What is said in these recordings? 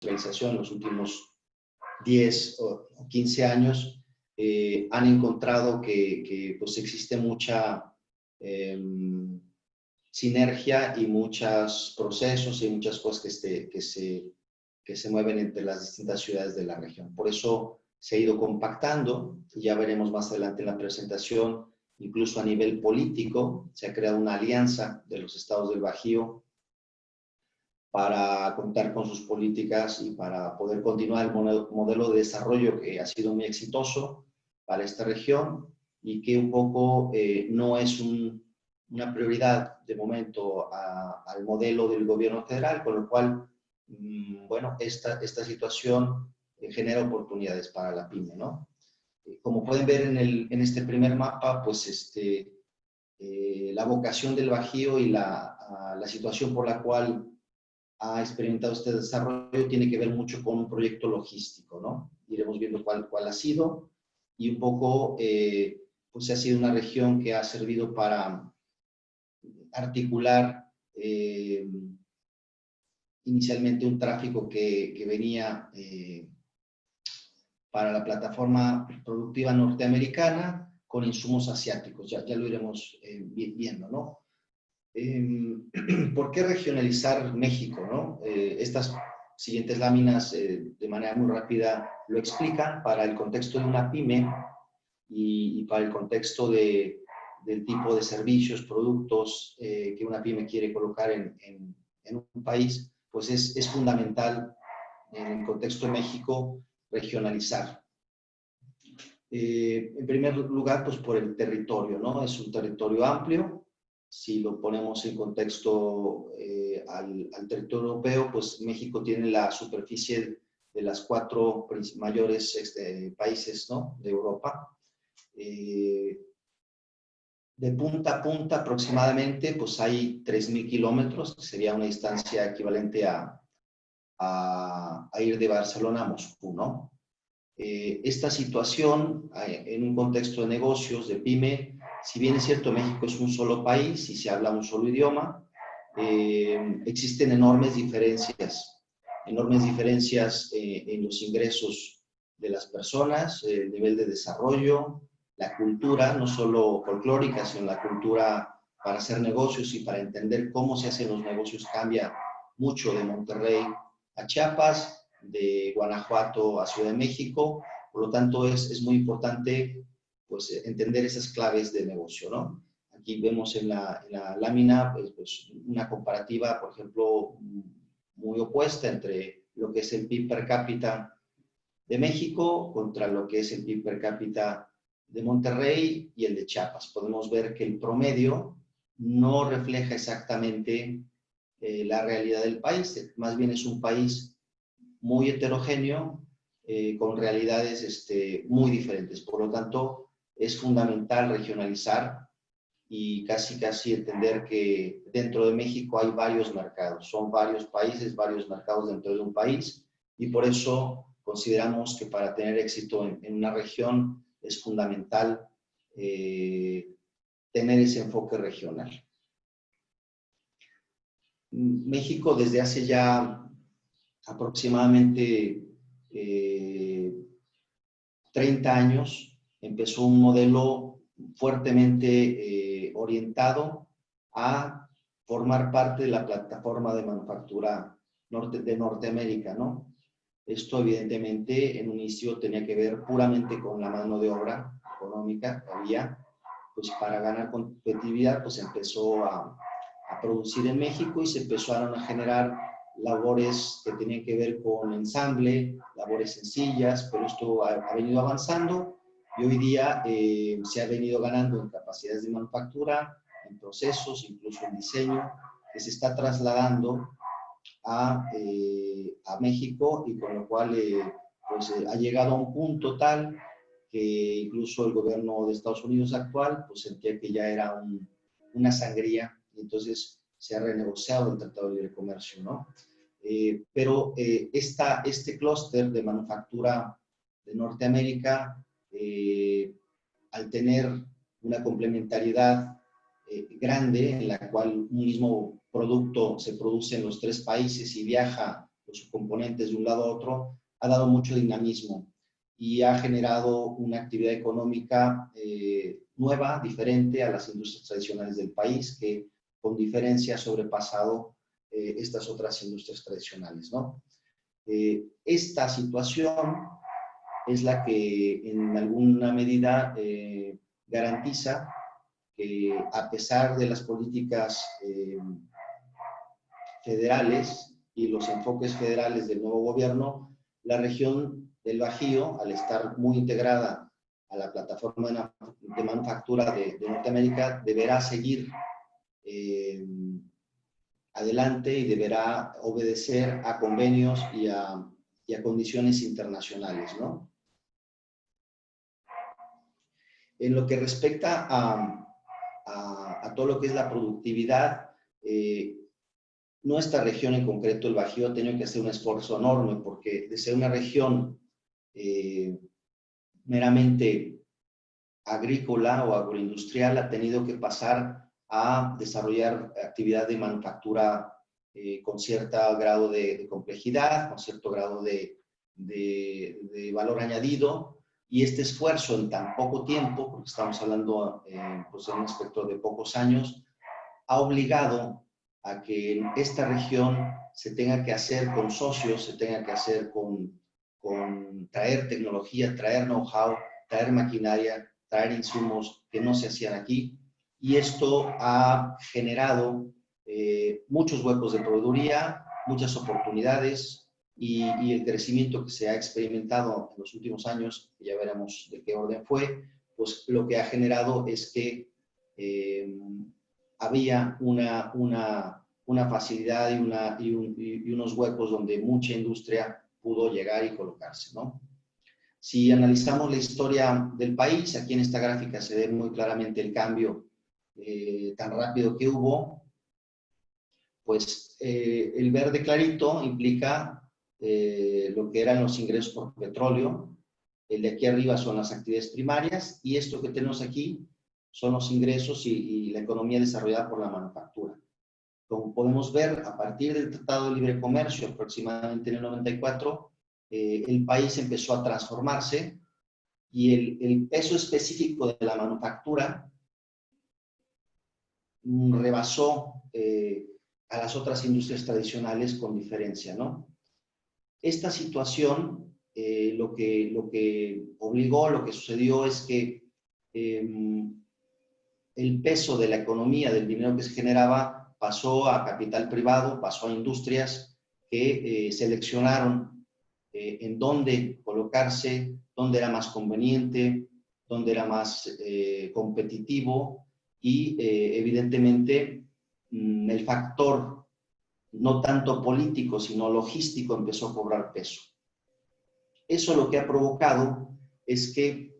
industrialización en los últimos 10 o 15 años, han encontrado que pues existe mucha sinergia y muchos procesos y muchas cosas que se mueven entre las distintas ciudades de la región. Por eso se ha ido compactando, y ya veremos más adelante en la presentación, incluso a nivel político, se ha creado una alianza de los estados del Bajío para contar con sus políticas y para poder continuar el modelo de desarrollo que ha sido muy exitoso para esta región y que un poco no es una prioridad de momento al modelo del gobierno federal, con lo cual, bueno, esta situación genera oportunidades para la pyme, ¿no? Como pueden ver en este primer mapa, pues la vocación del Bajío y la situación por la cual ha experimentado este desarrollo tiene que ver mucho con un proyecto logístico, ¿no? Iremos viendo cuál ha sido, y un poco, pues ha sido una región que ha servido para articular inicialmente un tráfico que venía para la plataforma productiva norteamericana con insumos asiáticos, ya lo iremos viendo, ¿no? ¿Por qué regionalizar México, no? Estas siguientes láminas de manera muy rápida lo explican para el contexto de una pyme y para el contexto del tipo de servicios, productos que una pyme quiere colocar en un país, pues es fundamental en el contexto de México regionalizar. En primer lugar, pues por el territorio, ¿no? Es un territorio amplio. Si lo ponemos en contexto al territorio europeo, pues México tiene la superficie de las 4 mayores países, ¿no?, de Europa. De punta a punta aproximadamente, pues hay 3.000 kilómetros, que sería una distancia equivalente a ir de Barcelona a Moscú, ¿no? Esta situación en un contexto de negocios, de pyme, si bien es cierto México es un solo país y se habla un solo idioma, existen enormes diferencias en los ingresos de las personas, el nivel de desarrollo, la cultura, no solo folclórica, sino la cultura para hacer negocios y para entender cómo se hacen los negocios cambia mucho de Monterrey a Chiapas, de Guanajuato a Ciudad de México. Por lo tanto es muy importante pues entender esas claves de negocio, ¿no? Aquí vemos en la lámina pues una comparativa, por ejemplo, muy opuesta entre lo que es el PIB per cápita de México contra lo que es el PIB per cápita de Monterrey y el de Chiapas. Podemos ver que el promedio no refleja exactamente la realidad del país, más bien es un país muy heterogéneo, con realidades muy diferentes. Por lo tanto, es fundamental regionalizar y casi entender que dentro de México hay varios mercados, son varios países, varios mercados dentro de un país, y por eso consideramos que para tener éxito en una región es fundamental tener ese enfoque regional. México desde hace ya aproximadamente 30 años empezó un modelo fuertemente orientado a formar parte de la plataforma de manufactura de Norteamérica, ¿no? Esto evidentemente en un inicio tenía que ver puramente con la mano de obra económica que había, pues para ganar competitividad pues empezó a producir en México y se empezaron a generar labores que tenían que ver con ensamble, labores sencillas, pero esto ha venido avanzando y hoy día se ha venido ganando en capacidades de manufactura, en procesos, incluso en diseño, que se está trasladando a México y con lo cual pues, ha llegado a un punto tal que incluso el gobierno de Estados Unidos actual pues sentía que ya era una sangría y entonces se ha renegociado el Tratado de Libre Comercio, ¿no? Pero este clúster de manufactura de Norteamérica, al tener una complementariedad grande en la cual un mismo producto se produce en los 3 países y viaja los componentes de un lado a otro, ha dado mucho dinamismo y ha generado una actividad económica nueva, diferente a las industrias tradicionales del país, que con diferencia ha sobrepasado estas otras industrias tradicionales, ¿no? Esta situación es la que en alguna medida garantiza que, a pesar de las políticas federales y los enfoques federales del nuevo gobierno, la región del Bajío, al estar muy integrada a la plataforma de manufactura de Norteamérica, deberá seguir adelante y deberá obedecer a convenios y a condiciones internacionales, ¿no? En lo que respecta a todo lo que es la productividad, nuestra región en concreto, el Bajío, ha tenido que hacer un esfuerzo enorme porque de ser una región meramente agrícola o agroindustrial ha tenido que pasar a desarrollar actividad de manufactura con cierto grado de complejidad, con cierto grado de valor añadido, y este esfuerzo en tan poco tiempo, porque estamos hablando pues en un espectro de pocos años, ha obligado a que esta región se tenga que hacer con socios, se tenga que hacer con traer tecnología, traer know-how, traer maquinaria, traer insumos que no se hacían aquí, y esto ha generado muchos huecos de proveeduría, muchas oportunidades y el crecimiento que se ha experimentado en los últimos años, que ya veremos de qué orden fue, pues lo que ha generado es que había una facilidad y unos huecos donde mucha industria pudo llegar y colocarse, ¿no? Si analizamos la historia del país, aquí en esta gráfica se ve muy claramente el cambio tan rápido que hubo. Pues el verde clarito implica lo que eran los ingresos por petróleo. El de aquí arriba son las actividades primarias y esto que tenemos aquí son los ingresos y la economía desarrollada por la manufactura. Como podemos ver, a partir del Tratado de Libre Comercio, aproximadamente en el 94, el país empezó a transformarse y el peso específico de la manufactura rebasó a las otras industrias tradicionales con diferencia, ¿no? Esta situación, lo que obligó, lo que sucedió es que el peso de la economía, del dinero que se generaba, pasó a capital privado, pasó a industrias que seleccionaron en dónde colocarse, dónde era más conveniente, dónde era más competitivo y evidentemente el factor no tanto político sino logístico empezó a cobrar peso. Eso lo que ha provocado es que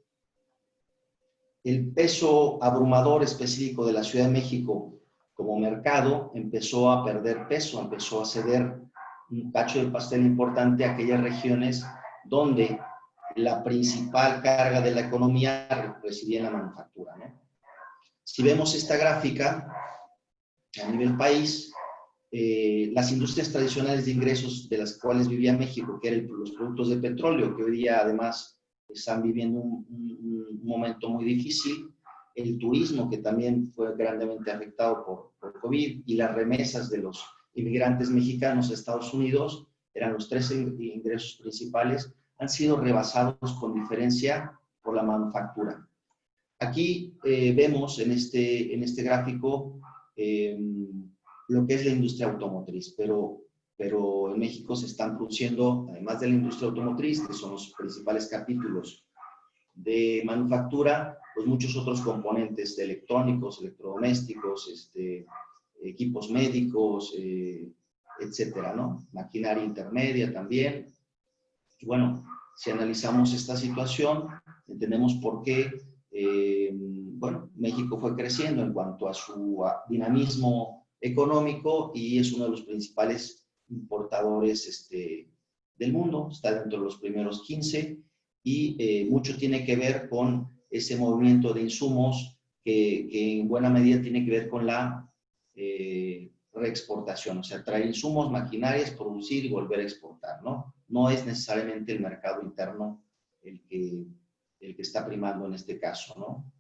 el peso abrumador específico de la Ciudad de México como mercado empezó a perder peso, empezó a ceder un cacho del pastel importante a aquellas regiones donde la principal carga de la economía residía en la manufactura, ¿no? Si vemos esta gráfica a nivel país, las industrias tradicionales de ingresos de las cuales vivía México, que eran los productos de petróleo, que hoy día además están viviendo un momento muy difícil, el turismo, que también fue grandemente afectado por COVID, y las remesas de los inmigrantes mexicanos a Estados Unidos, eran los tres ingresos principales, han sido rebasados con diferencia por la manufactura. Aquí vemos en este gráfico lo que es la industria automotriz, pero en México se están produciendo, además de la industria automotriz, que son los principales capítulos de manufactura, pues muchos otros componentes de electrónicos, electrodomésticos, equipos médicos, etcétera, ¿no? Maquinaria intermedia también. Y bueno, si analizamos esta situación, entendemos por qué bueno, México fue creciendo en cuanto a su dinamismo económico y es uno de los principales importadores del mundo, está dentro de los primeros 15 y mucho tiene que ver con ese movimiento de insumos que en buena medida tiene que ver con la reexportación, o sea, traer insumos, maquinarias, producir y volver a exportar, ¿no? No es necesariamente el mercado interno el que está primando en este caso, ¿no?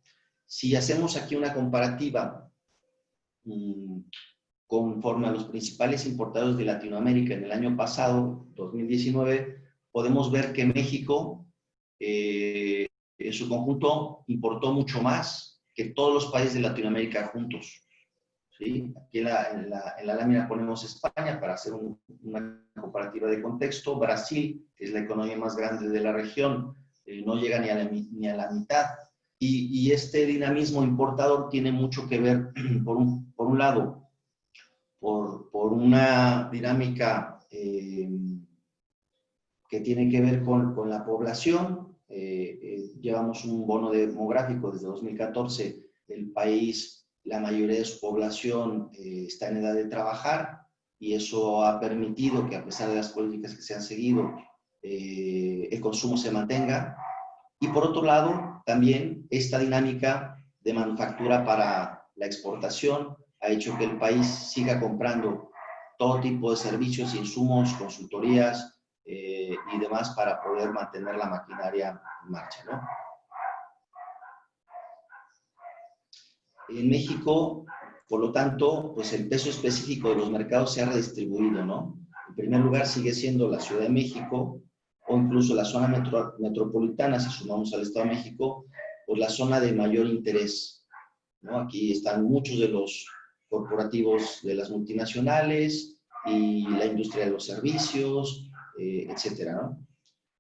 Si hacemos aquí una comparativa conforme a los principales importadores de Latinoamérica en el año pasado, 2019, podemos ver que México, en su conjunto, importó mucho más que todos los países de Latinoamérica juntos. ¿Sí? Aquí en la lámina ponemos España para hacer una comparativa de contexto. Brasil, que es la economía más grande de la región, no llega ni a la mitad. Y este dinamismo importador tiene mucho que ver, por un lado, por una dinámica que tiene que ver con la población. Llevamos un bono demográfico desde 2014. El país, la mayoría de su población está en edad de trabajar y eso ha permitido que, a pesar de las políticas que se han seguido, el consumo se mantenga. Y por otro lado, también esta dinámica de manufactura para la exportación ha hecho que el país siga comprando todo tipo de servicios, insumos, consultorías y demás para poder mantener la maquinaria en marcha, ¿no? En México, por lo tanto, pues el peso específico de los mercados se ha redistribuido, ¿no? En primer lugar sigue siendo la Ciudad de México, o incluso la zona metropolitana, si sumamos al Estado de México, pues la zona de mayor interés, ¿no? Aquí están muchos de los corporativos de las multinacionales y la industria de los servicios, etcétera, ¿no?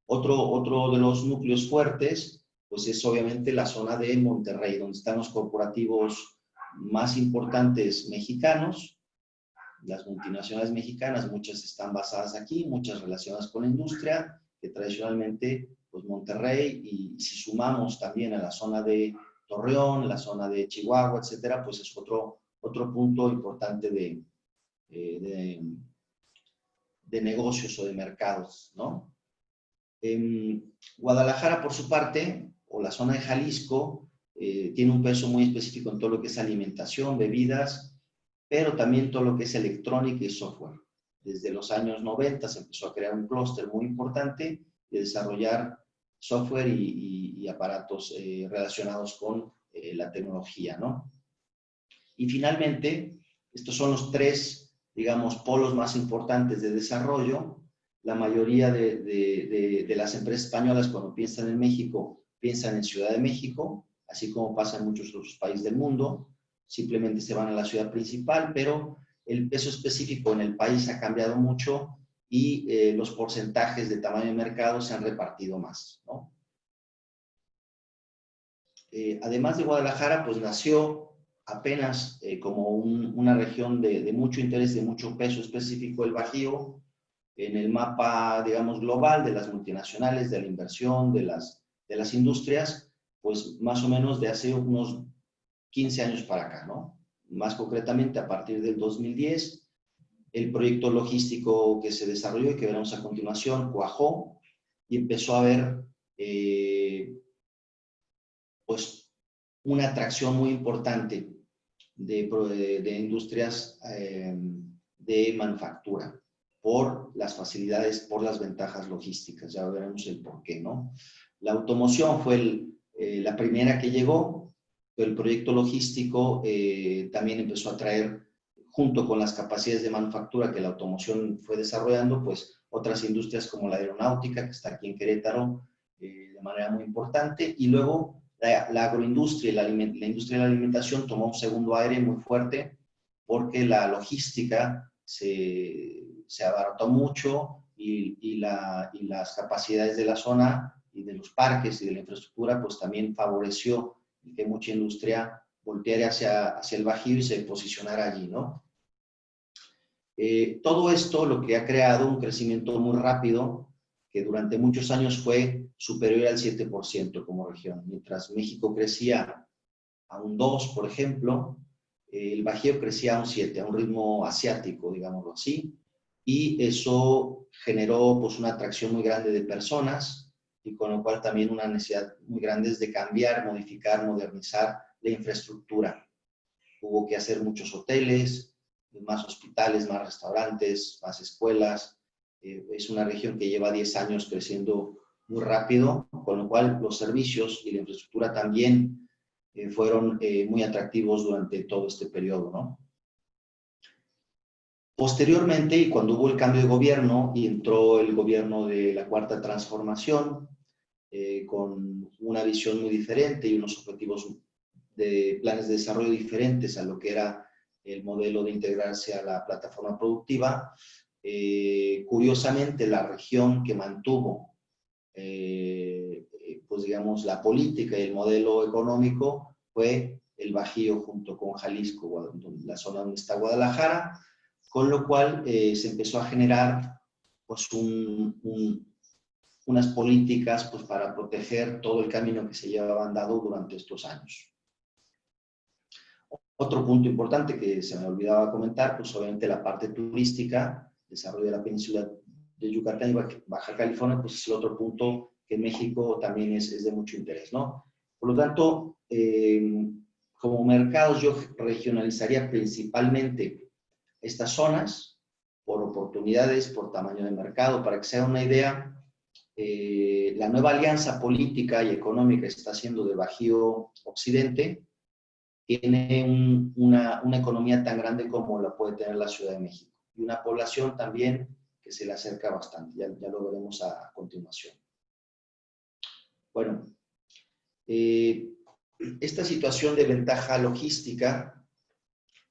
Otro de los núcleos fuertes, pues es obviamente la zona de Monterrey, donde están los corporativos más importantes mexicanos. Las multinacionales mexicanas, muchas están basadas aquí, muchas relacionadas con la industria, que tradicionalmente, pues Monterrey, y si sumamos también a la zona de Torreón, la zona de Chihuahua, etcétera, pues es otro punto importante de negocios o de mercados, ¿no? Guadalajara, por su parte, o la zona de Jalisco, tiene un peso muy específico en todo lo que es alimentación, bebidas, pero también todo lo que es electrónica y software. Desde los años 90 se empezó a crear un clúster muy importante de desarrollar software y aparatos relacionados con la tecnología, ¿no? Y finalmente, estos son los tres, digamos, polos más importantes de desarrollo. La mayoría de las empresas españolas, cuando piensan en México, piensan en Ciudad de México, así como pasa en muchos otros países del mundo. Simplemente se van a la ciudad principal, pero el peso específico en el país ha cambiado mucho y los porcentajes de tamaño de mercado se han repartido más, ¿no? Además de Guadalajara, pues nació apenas como una región de mucho interés, de mucho peso específico, el Bajío, en el mapa, digamos, global de las multinacionales, de la inversión, de las industrias, pues más o menos de hace unos 15 años para acá, ¿no? Más concretamente, a partir del 2010, el proyecto logístico que se desarrolló y que veremos a continuación cuajó y empezó a haber, pues, una atracción muy importante de industrias de manufactura por las facilidades, por las ventajas logísticas. Ya veremos el por qué, ¿no? La automoción fue la primera que llegó, pero el proyecto logístico también empezó a traer, junto con las capacidades de manufactura que la automoción fue desarrollando, pues otras industrias como la aeronáutica, que está aquí en Querétaro, de manera muy importante, y luego la agroindustria y la industria de la alimentación tomó un segundo aire muy fuerte porque la logística se abarató mucho y las capacidades de la zona y de los parques y de la infraestructura pues también favoreció que mucha industria volteara hacia el Bajío y se posicionara allí, ¿no? Todo esto lo que ha creado un crecimiento muy rápido que durante muchos años fue superior al 7% como región. Mientras México crecía a un 2%, por ejemplo, el Bajío crecía a un 7%, a un ritmo asiático, digámoslo así, y eso generó pues una atracción muy grande de personas y con lo cual también una necesidad muy grande de cambiar, modificar, modernizar la infraestructura. Hubo que hacer muchos hoteles, más hospitales, más restaurantes, más escuelas. Es una región que lleva 10 años creciendo muy rápido, con lo cual los servicios y la infraestructura también fueron muy atractivos durante todo este periodo, ¿no? Posteriormente, y cuando hubo el cambio de gobierno y entró el gobierno de la Cuarta Transformación, con una visión muy diferente y unos objetivos de planes de desarrollo diferentes a lo que era el modelo de integrarse a la plataforma productiva, curiosamente la región que mantuvo, pues digamos, la política y el modelo económico fue el Bajío junto con Jalisco, la zona donde está Guadalajara, con lo cual se empezó a generar pues unas políticas pues, para proteger todo el camino que se llevaban dado durante estos años. Otro punto importante que se me olvidaba comentar, pues obviamente la parte turística, desarrollo de la península de Yucatán y Baja California, pues es el otro punto que en México también es de mucho interés, ¿no? Por lo tanto, como mercados yo regionalizaría principalmente estas zonas por oportunidades, por tamaño de mercado. Para que se haga una idea, la nueva alianza política y económica que se está haciendo de Bajío Occidente tiene una economía tan grande como la puede tener la Ciudad de México y una población también que se le acerca bastante. Ya lo veremos a continuación. Bueno, esta situación de ventaja logística,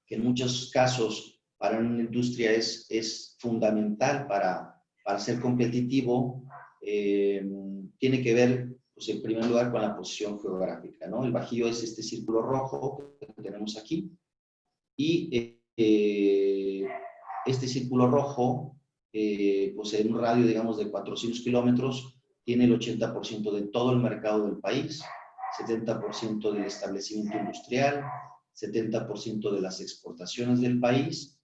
que en muchos casos para una industria es fundamental para ser competitivo, tiene que ver, pues, en primer lugar, con la posición geográfica, ¿no? El Bajío es este círculo rojo que tenemos aquí, y este círculo rojo, pues en un radio, digamos, de 400 kilómetros, tiene el 80% de todo el mercado del país, 70% del establecimiento industrial, 70% de las exportaciones del país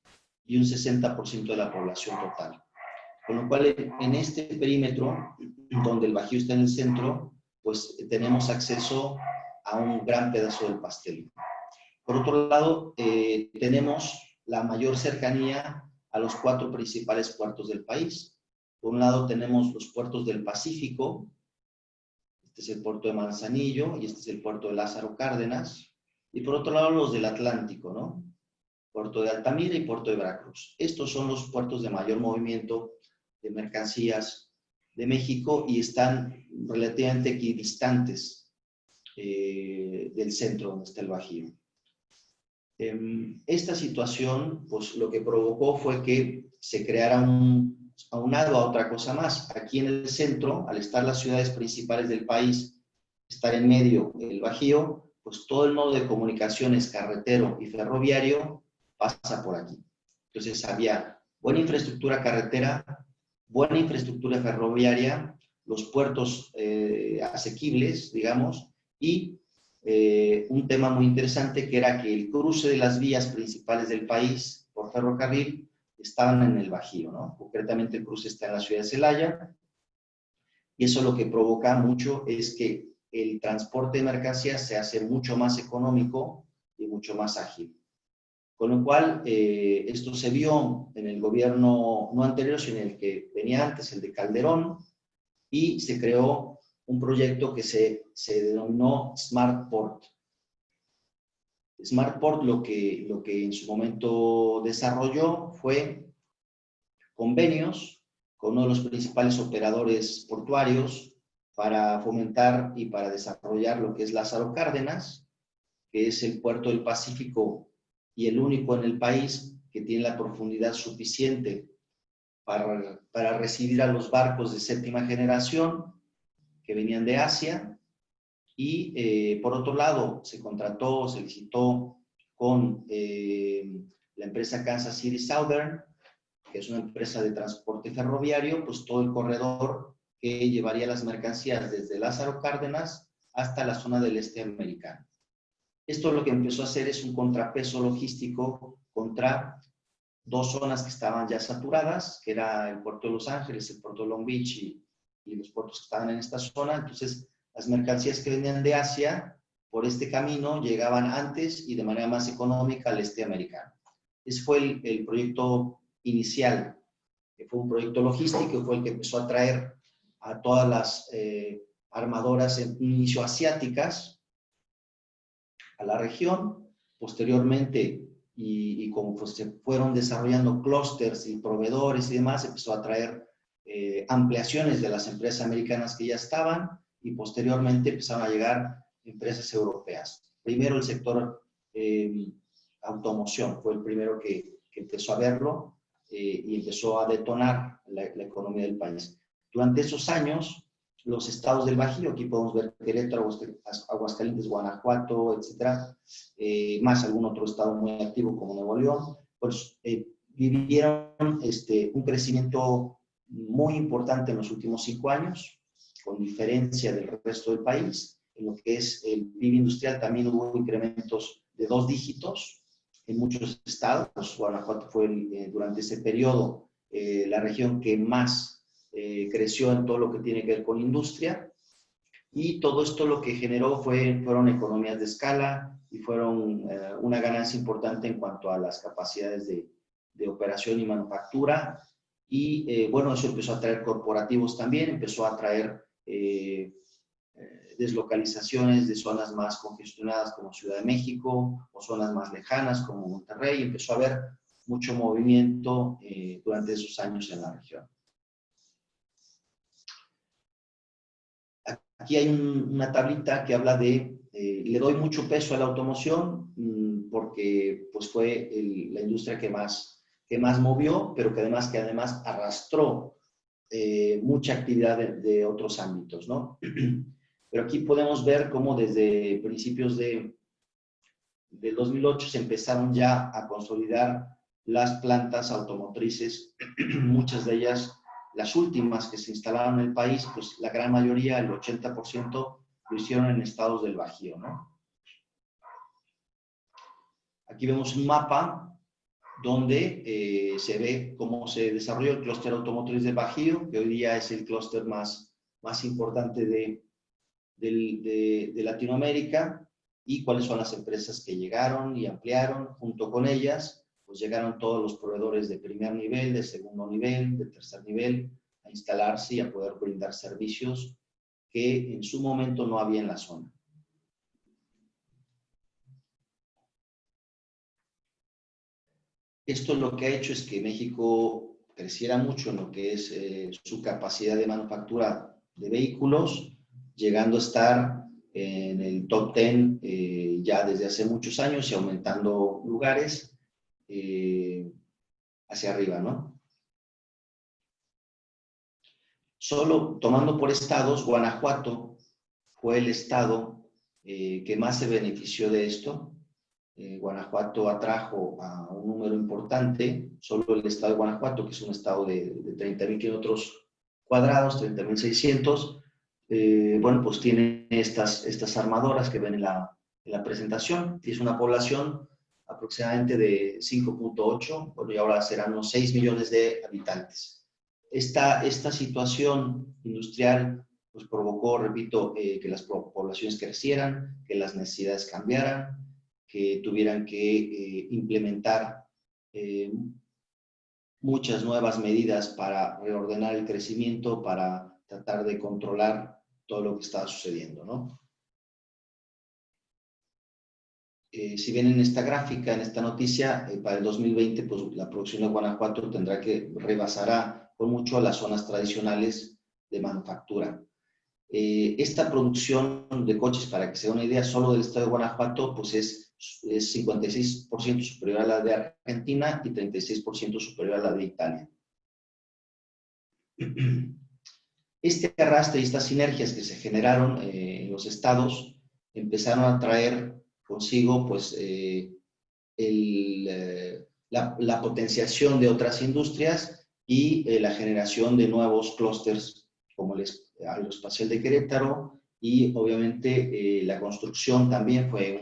y un 60% de la población total. Con lo cual, en este perímetro, donde el Bajío está en el centro, pues tenemos acceso a un gran pedazo del pastel. Por otro lado, tenemos la mayor cercanía a los 4 principales puertos del país. Por un lado tenemos los puertos del Pacífico, este es el puerto de Manzanillo y este es el puerto de Lázaro Cárdenas, y por otro lado los del Atlántico, ¿no? Puerto de Altamira y puerto de Veracruz. Estos son los puertos de mayor movimiento de mercancías de México y están relativamente equidistantes del centro donde está el Bajío. Esta situación, pues lo que provocó fue que se creara aunado a otra cosa más. Aquí en el centro, al estar las ciudades principales del país, estar en medio el Bajío, pues todo el modo de comunicaciones carretero y ferroviario pasa por aquí. Entonces había buena infraestructura carretera, buena infraestructura ferroviaria, los puertos asequibles, digamos, y un tema muy interesante que era que el cruce de las vías principales del país por ferrocarril estaban en el Bajío, ¿no? Concretamente el cruce está en la ciudad de Celaya, y eso lo que provoca mucho es que el transporte de mercancías se hace mucho más económico y mucho más ágil. Con lo cual, esto se vio en el gobierno no anterior, sino en el que venía antes, el de Calderón, y se creó un proyecto que se denominó Smart Port. Smart Port lo que en su momento desarrolló fue convenios con uno de los principales operadores portuarios para fomentar y para desarrollar lo que es Lázaro Cárdenas, que es el puerto del Pacífico y el único en el país que tiene la profundidad suficiente para recibir a los barcos de 7ª generación que venían de Asia. Y por otro lado, se licitó con la empresa Kansas City Southern, que es una empresa de transporte ferroviario, pues todo el corredor que llevaría las mercancías desde Lázaro Cárdenas hasta la zona del este americano. Esto lo que empezó a hacer es un contrapeso logístico contra 2 zonas que estaban ya saturadas, que era el puerto de Los Ángeles, el puerto de Long Beach y los puertos que estaban en esta zona. Entonces, las mercancías que venían de Asia por este camino llegaban antes y de manera más económica al este americano. Ese fue el proyecto inicial, que fue un proyecto logístico, fue el que empezó a traer a todas las armadoras en inicio asiáticas a la región. Posteriormente, y como pues se fueron desarrollando clústeres y proveedores y demás, empezó a traer ampliaciones de las empresas americanas que ya estaban, y posteriormente empezaron a llegar empresas europeas. Primero el sector automoción fue el primero que empezó a verlo y empezó a detonar la economía del país. Durante esos años, los estados del Bajío, aquí podemos ver Querétaro, Aguascalientes, Guanajuato, etcétera, más algún otro estado muy activo como Nuevo León, pues vivieron un crecimiento muy importante en los últimos 5 años, con diferencia del resto del país. En lo que es el PIB industrial también hubo incrementos de 2 dígitos en muchos estados. Guanajuato fue durante ese periodo la región que más creció en todo lo que tiene que ver con industria, y todo esto lo que generó fueron economías de escala y fueron una ganancia importante en cuanto a las capacidades de operación y manufactura. Y bueno, eso empezó a traer corporativos también, empezó a traer deslocalizaciones de zonas más congestionadas como Ciudad de México o zonas más lejanas como Monterrey. Empezó a haber mucho movimiento durante esos años en la región. Aquí hay una tablita que habla de, le doy mucho peso a la automoción porque pues fue la industria que más movió, pero que además arrastró mucha actividad de otros ámbitos, ¿no? Pero aquí podemos ver cómo desde principios del 2008 se empezaron ya a consolidar las plantas automotrices, muchas de ellas, las últimas que se instalaron en el país, pues la gran mayoría, el 80%, lo hicieron en estados del Bajío, ¿no? Aquí vemos un mapa donde se ve cómo se desarrolló el clúster automotriz del Bajío, que hoy día es el clúster más importante de Latinoamérica, y cuáles son las empresas que llegaron y ampliaron. Junto con ellas, pues llegaron todos los proveedores de primer nivel, de segundo nivel, de tercer nivel, a instalarse y a poder brindar servicios que en su momento no había en la zona. Esto lo que ha hecho es que México creciera mucho en lo que es su capacidad de manufactura de vehículos, llegando a estar en el top 10 ya desde hace muchos años y aumentando lugares hacia arriba, ¿no? Solo tomando por estados, Guanajuato fue el estado que más se benefició de esto. Guanajuato atrajo a un número importante, solo el estado de Guanajuato, que es un estado de 30.000 kilómetros cuadrados, 30.600, bueno, pues tiene estas armadoras que ven en la presentación. Es una población aproximadamente de 5.8, bueno, y ahora serán unos 6 millones de habitantes. Esta situación industrial pues provocó, repito, que las poblaciones crecieran, que las necesidades cambiaran, que tuvieran que implementar muchas nuevas medidas para reordenar el crecimiento, para tratar de controlar todo lo que estaba sucediendo, ¿no? Si ven en esta gráfica, en esta noticia, para el 2020, pues la producción de Guanajuato tendrá que rebasará con mucho a las zonas tradicionales de manufactura. Esta producción de coches, para que se dé una idea, solo del estado de Guanajuato, pues es 56% superior a la de Argentina y 36% superior a la de Italia. Este arrastre y estas sinergias que se generaron en los estados empezaron a traer consigo pues, la potenciación de otras industrias y la generación de nuevos clústeres como el aeroespacial de Querétaro, y obviamente la construcción también fue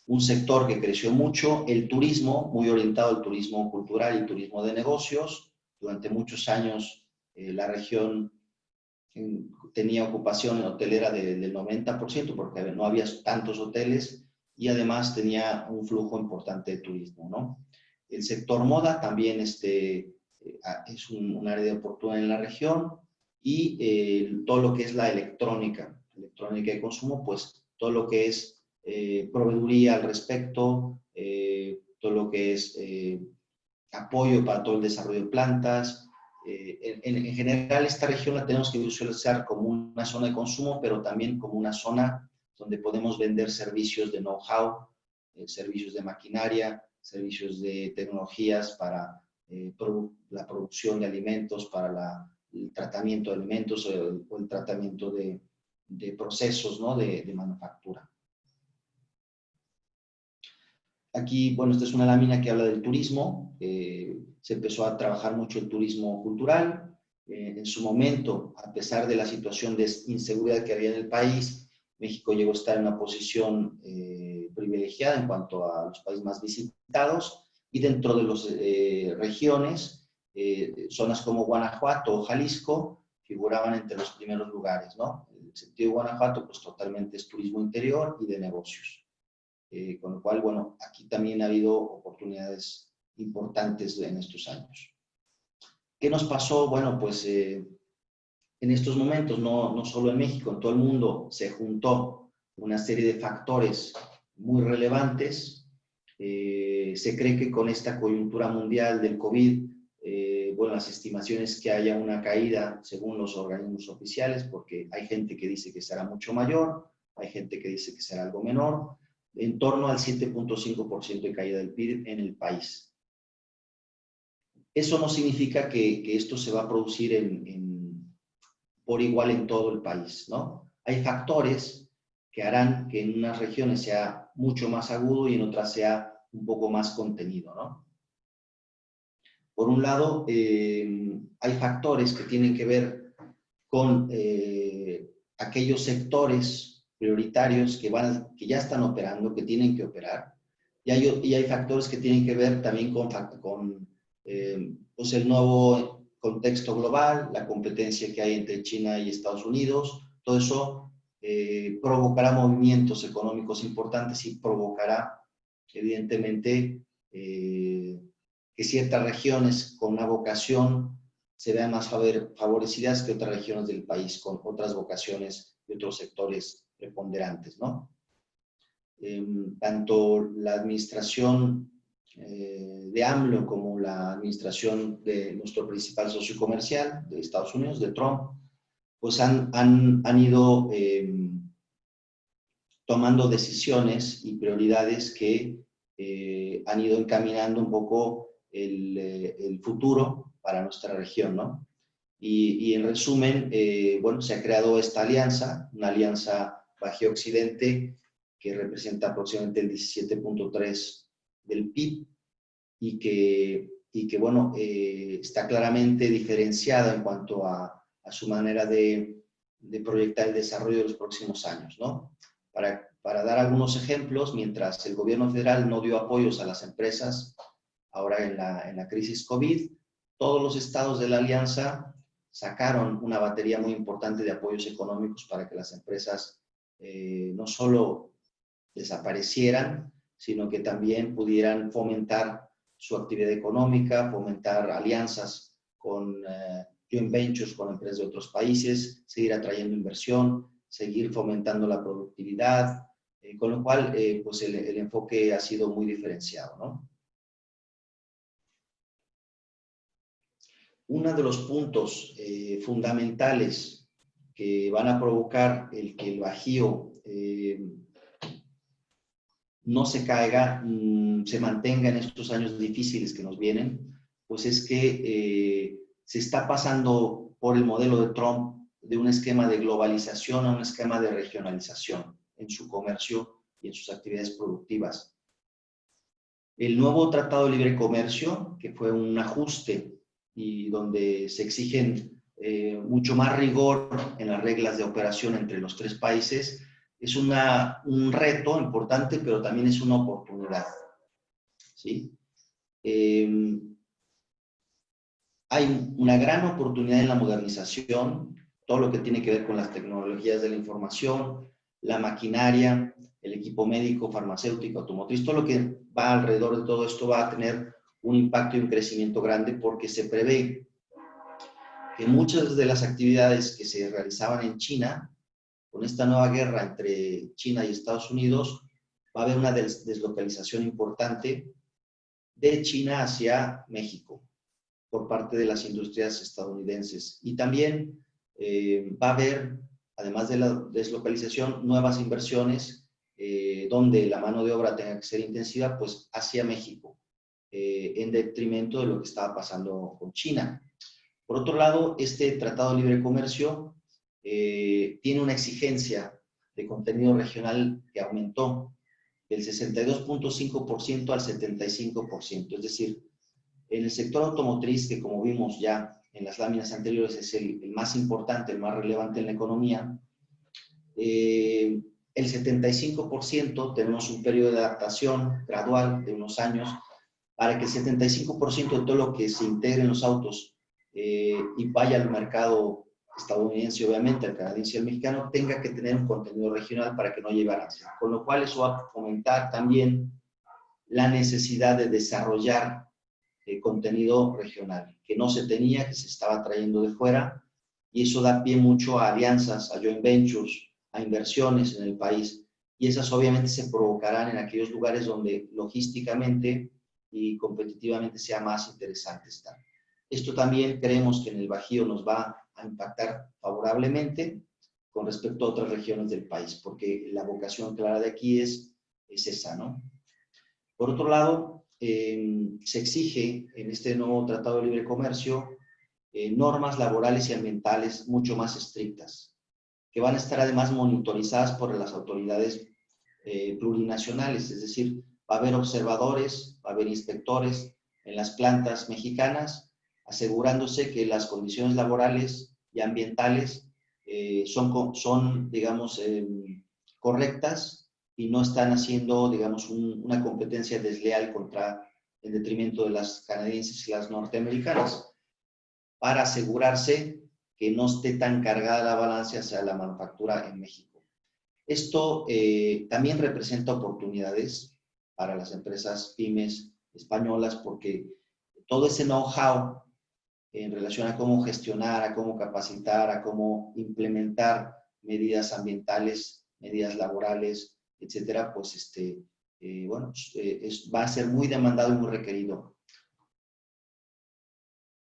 un sector que creció mucho. El turismo, muy orientado al turismo cultural y turismo de negocios. Durante muchos años la región tenía ocupación hotelera del 90%, porque no había tantos hoteles, y además tenía un flujo importante de turismo, ¿no? El sector moda también es un área de oportunidad en la región y todo lo que es la electrónica de consumo, pues todo lo que es proveeduría al respecto, todo lo que es apoyo para todo el desarrollo de plantas. En general, esta región la tenemos que visualizar como una zona de consumo, pero también como una zona donde podemos vender servicios de know-how, servicios de maquinaria, servicios de tecnologías para la producción de alimentos, para el tratamiento de alimentos o el tratamiento de procesos, ¿no? de manufactura. Aquí, bueno, esta es una lámina que habla del turismo. Se empezó a trabajar mucho el turismo cultural. En su momento, a pesar de la situación de inseguridad que había en el país, México llegó a estar en una posición privilegiada en cuanto a los países más visitados, y dentro de las regiones, zonas como Guanajuato o Jalisco figuraban entre los primeros lugares, ¿no? En el sentido de Guanajuato, pues totalmente es turismo interior y de negocios. Con lo cual, bueno, aquí también ha habido oportunidades importantes en estos años. ¿Qué nos pasó? Bueno, pues en estos momentos, no solo en México, en todo el mundo, se juntó una serie de factores muy relevantes. Se cree que con esta coyuntura mundial del COVID, bueno, las estimaciones que haya una caída según los organismos oficiales, porque hay gente que dice que será mucho mayor, hay gente que dice que será algo menor, en torno al 7.5% de caída del PIB en el país. Eso no significa que esto se va a producir por igual en todo el país, ¿no? Hay factores que harán que en unas regiones sea mucho más agudo y en otras sea un poco más contenido, ¿no? Por un lado, hay factores que tienen que ver con aquellos sectores prioritarios que ya están operando, que tienen que operar, y hay factores que tienen que ver también con pues el nuevo contexto global, la competencia que hay entre China y Estados Unidos. Todo eso provocará movimientos económicos importantes y provocará, evidentemente, que ciertas regiones con una vocación se vean más favorecidas que otras regiones del país con otras vocaciones y otros sectores preponderantes, ¿no? Tanto la administración de AMLO como la administración de nuestro principal socio comercial de Estados Unidos, de Trump, pues han ido tomando decisiones y prioridades que han ido encaminando un poco el futuro para nuestra región, ¿no? Y en resumen, bueno, se ha creado esta alianza, una alianza Bajío-Occidente que representa aproximadamente el 17.3% del PIB y que bueno, está claramente diferenciada en cuanto a su manera de proyectar el desarrollo de los próximos años, ¿no? Para dar algunos ejemplos, mientras el gobierno federal no dio apoyos a las empresas, ahora en la crisis COVID, todos los estados de la alianza sacaron una batería muy importante de apoyos económicos para que las empresas no solo desaparecieran, sino que también pudieran fomentar su actividad económica, fomentar alianzas con joint ventures con empresas de otros países, seguir atrayendo inversión, seguir fomentando la productividad, con lo cual pues el enfoque ha sido muy diferenciado, ¿no? Uno de los puntos fundamentales que van a provocar el que el Bajío no se caiga, se mantenga en estos años difíciles que nos vienen, pues es que se está pasando por el modelo de Trump de un esquema de globalización a un esquema de regionalización en su comercio y en sus actividades productivas. El nuevo Tratado de Libre Comercio, que fue un ajuste y donde se exigen mucho más rigor en las reglas de operación entre los tres países, es un reto importante, pero también es una oportunidad, ¿sí? Hay una gran oportunidad en la modernización, todo lo que tiene que ver con las tecnologías de la información, la maquinaria, el equipo médico, farmacéutico, automotriz, todo lo que va alrededor de todo esto va a tener un impacto y un crecimiento grande porque se prevé que muchas de las actividades que se realizaban en China, con esta nueva guerra entre China y Estados Unidos, va a haber una deslocalización importante de China hacia México por parte de las industrias estadounidenses. Y también va a haber, además de la deslocalización, nuevas inversiones donde la mano de obra tenga que ser intensiva, pues hacia México, en detrimento de lo que estaba pasando con China. Por otro lado, este Tratado de Libre Comercio tiene una exigencia de contenido regional que aumentó del 62.5% al 75%. Es decir, en el sector automotriz, que como vimos ya en las láminas anteriores es el más importante, el más relevante en la economía, el 75% tenemos un periodo de adaptación gradual de unos años para que el 75% de todo lo que se integre en los autos y vaya al mercado estadounidense, obviamente, al canadiense y al mexicano, tenga que tener un contenido regional para que no lleve balance. Con lo cual eso va a fomentar también la necesidad de desarrollar contenido regional, que no se tenía, que se estaba trayendo de fuera, y eso da pie mucho a alianzas, a joint ventures, a inversiones en el país, y esas obviamente se provocarán en aquellos lugares donde logísticamente y competitivamente sea más interesante estar. Esto también creemos que en el Bajío nos va a impactar favorablemente con respecto a otras regiones del país, porque la vocación clara de aquí es esa, ¿no? Por otro lado, se exige en este nuevo Tratado de Libre Comercio normas laborales y ambientales mucho más estrictas, que van a estar además monitorizadas por las autoridades plurinacionales, es decir, va a haber observadores, va a haber inspectores en las plantas mexicanas, asegurándose que las condiciones laborales y ambientales son digamos, correctas y no están haciendo, digamos, una competencia desleal en detrimento de las canadienses y las norteamericanas, para asegurarse que no esté tan cargada la balanza hacia la manufactura en México. Esto también representa oportunidades para las empresas pymes españolas porque todo ese know-how en relación a cómo gestionar, a cómo capacitar, a cómo implementar medidas ambientales, medidas laborales, etcétera, pues bueno, va a ser muy demandado y muy requerido.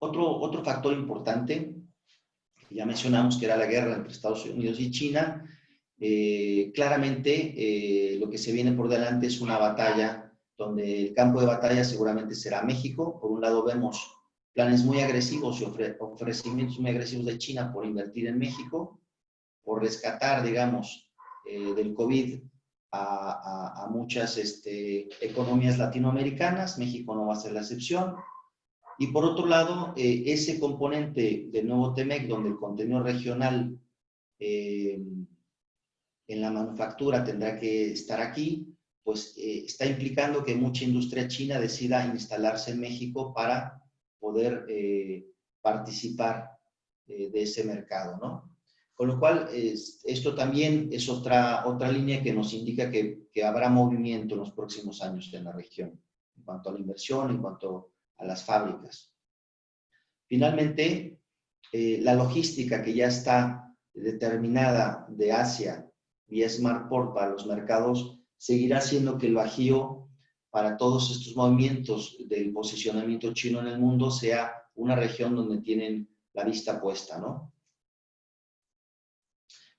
Otro factor importante, que ya mencionamos, que era la guerra entre Estados Unidos y China, claramente lo que se viene por delante es una batalla donde el campo de batalla seguramente será México. Por un lado vemos planes muy agresivos y ofrecimientos muy agresivos de China por invertir en México, por rescatar, digamos, del COVID a muchas economías latinoamericanas. México no va a ser la excepción. Y por otro lado, ese componente del nuevo TEMEC, donde el contenido regional en la manufactura tendrá que estar aquí, pues está implicando que mucha industria china decida instalarse en México para poder participar de ese mercado, ¿no? Con lo cual, esto también es otra línea que nos indica que habrá movimiento en los próximos años en la región, en cuanto a la inversión, en cuanto a las fábricas. Finalmente, la logística que ya está determinada de Asia vía Smartport para los mercados seguirá haciendo que el Bajío, para todos estos movimientos del posicionamiento chino en el mundo, sea una región donde tienen la vista puesta, ¿no?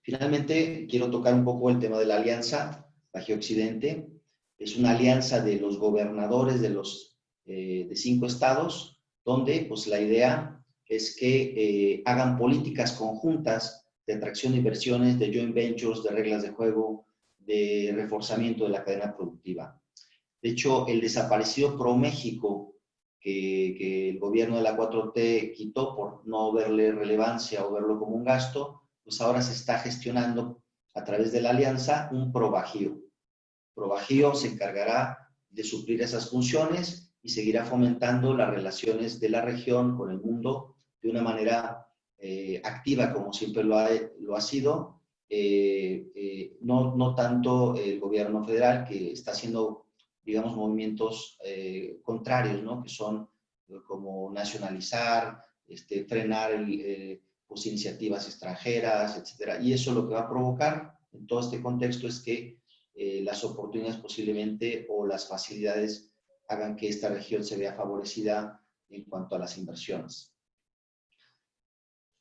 Finalmente, quiero tocar un poco el tema de la alianza Bajío Occidente. Es una alianza de los gobernadores de 5 estados, donde pues la idea es que hagan políticas conjuntas de atracción de inversiones, de joint ventures, de reglas de juego, de reforzamiento de la cadena productiva. De hecho, el desaparecido ProMéxico, que el gobierno de la 4T quitó por no verle relevancia o verlo como un gasto, pues ahora se está gestionando a través de la alianza un ProBajío. ProBajío se encargará de suplir esas funciones y seguirá fomentando las relaciones de la región con el mundo de una manera activa, como siempre lo ha sido, no tanto el gobierno federal, que está haciendo, digamos, movimientos contrarios, ¿no? Que son como nacionalizar, frenar pues, iniciativas extranjeras, etcétera. Y eso lo que va a provocar en todo este contexto es que las oportunidades posiblemente o las facilidades hagan que esta región se vea favorecida en cuanto a las inversiones.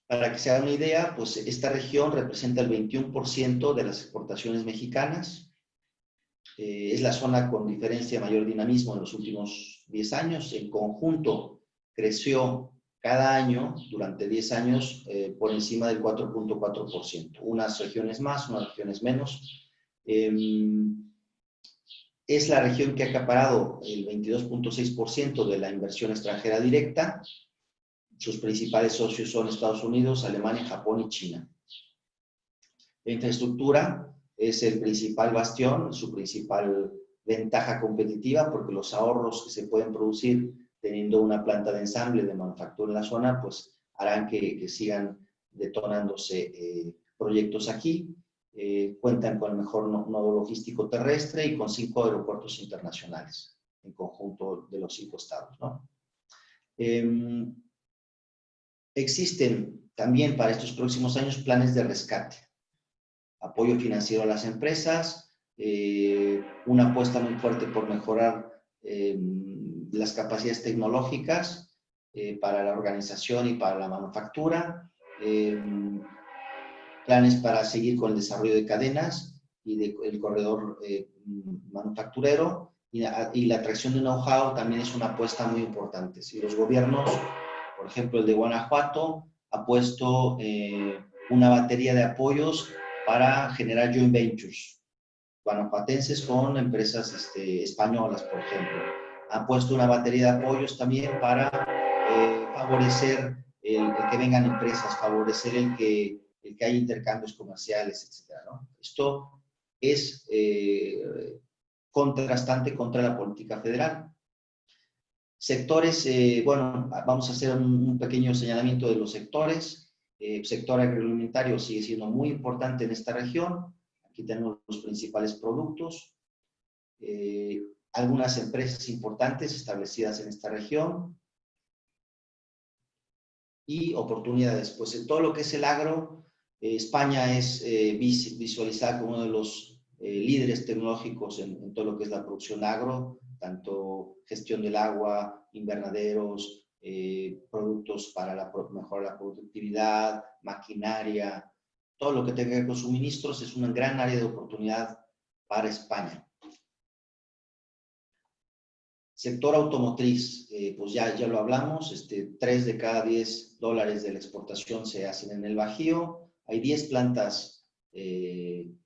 Para que se hagan una idea, pues esta región representa el 21% de las exportaciones mexicanas. Es la zona con diferencia de mayor dinamismo en los últimos 10 años. En conjunto, creció cada año, durante 10 años, por encima del 4.4%. Unas regiones más, unas regiones menos. Es la región que ha acaparado el 22.6% de la inversión extranjera directa. Sus principales socios son Estados Unidos, Alemania, Japón y China. La infraestructura es el principal bastión, su principal ventaja competitiva, porque los ahorros que se pueden producir teniendo una planta de ensamble de manufactura en la zona, pues harán que sigan detonándose proyectos aquí. Cuentan con el mejor nodo logístico terrestre y con 5 aeropuertos internacionales en conjunto de los 5 estados, ¿no? Existen también para estos próximos años planes de rescate, apoyo financiero a las empresas, una apuesta muy fuerte por mejorar las capacidades tecnológicas para la organización y para la manufactura, planes para seguir con el desarrollo de cadenas y del corredor manufacturero, y la atracción de know-how también es una apuesta muy importante. Si los gobiernos, por ejemplo el de Guanajuato, ha puesto una batería de apoyos para generar joint ventures guanajuatenses con empresas españolas, por ejemplo. Ha puesto una batería de apoyos también para favorecer el que vengan empresas, favorecer el que haya intercambios comerciales, etcétera, ¿no? Esto es contrastante contra la política federal. Sectores, bueno, vamos a hacer un pequeño señalamiento de los sectores. Sector agroalimentario sigue siendo muy importante en esta región. Aquí tenemos los principales productos. Algunas empresas importantes establecidas en esta región. Y oportunidades. Pues en todo lo que es el agro, España es visualizada como uno de los líderes tecnológicos en todo lo que es la producción agro, tanto gestión del agua, invernaderos, productos para mejorar la productividad, maquinaria, todo lo que tenga que ver con suministros es una gran área de oportunidad para España. Sector automotriz, pues ya lo hablamos, 3 de cada 10 dólares de la exportación se hacen en el Bajío, hay 10 plantas en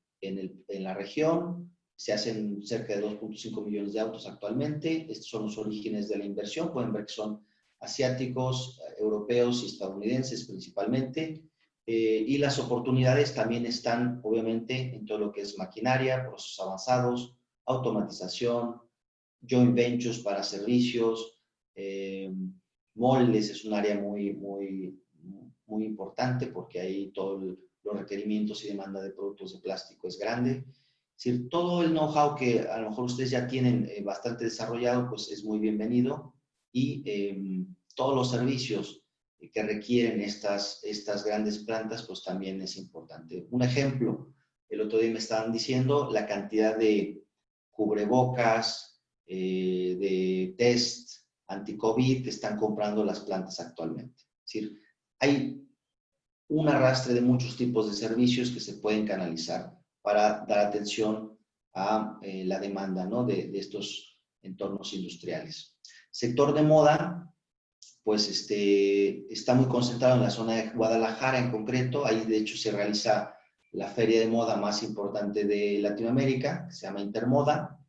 la región, se hacen cerca de 2.5 millones de autos actualmente, estos son los orígenes de la inversión, pueden ver que son asiáticos, europeos y estadounidenses principalmente, y las oportunidades también están obviamente en todo lo que es maquinaria, procesos avanzados, automatización, joint ventures para servicios, moldes es un área muy importante porque ahí todos los requerimientos y demanda de productos de plástico es grande. Es decir, todo el know-how que a lo mejor ustedes ya tienen bastante desarrollado, pues es muy bienvenido, y todos los servicios que requieren estas grandes plantas, pues también es importante. Un ejemplo, el otro día me estaban diciendo la cantidad de cubrebocas, de test anti-COVID que están comprando las plantas actualmente. Es decir, hay un arrastre de muchos tipos de servicios que se pueden canalizar para dar atención a la demanda, ¿no? de estos entornos industriales. Sector de moda, pues está muy concentrado en la zona de Guadalajara en concreto. Ahí de hecho se realiza la feria de moda más importante de Latinoamérica, que se llama Intermoda.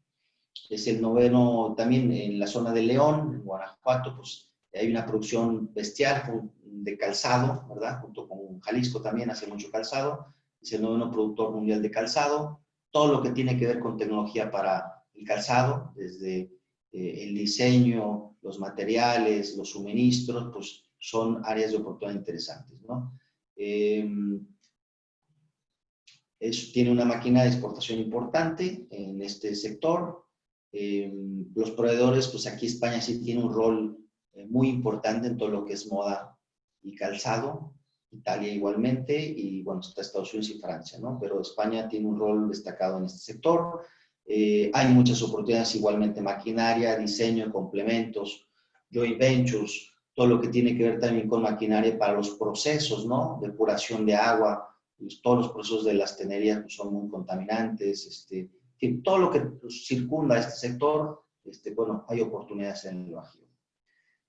Es el 9º también en la zona de León, en Guanajuato, pues hay una producción bestial de calzado, ¿verdad? Junto con Jalisco también hace mucho calzado. Es el 9º productor mundial de calzado. Todo lo que tiene que ver con tecnología para el calzado, desde el diseño, los materiales, los suministros, pues son áreas de oportunidad interesantes, ¿no? tiene una máquina de exportación importante en este sector. Los proveedores, pues aquí España sí tiene un rol muy importante en todo lo que es moda y calzado. Italia igualmente, y bueno, está Estados Unidos y Francia, ¿no? Pero España tiene un rol destacado en este sector. Hay muchas oportunidades igualmente, maquinaria, diseño, complementos, joint ventures, todo lo que tiene que ver también con maquinaria para los procesos, ¿no? Depuración de agua, pues, todos los procesos de las tenerías pues, son muy contaminantes, todo lo que pues, circunda este sector, bueno, hay oportunidades en el Bajío.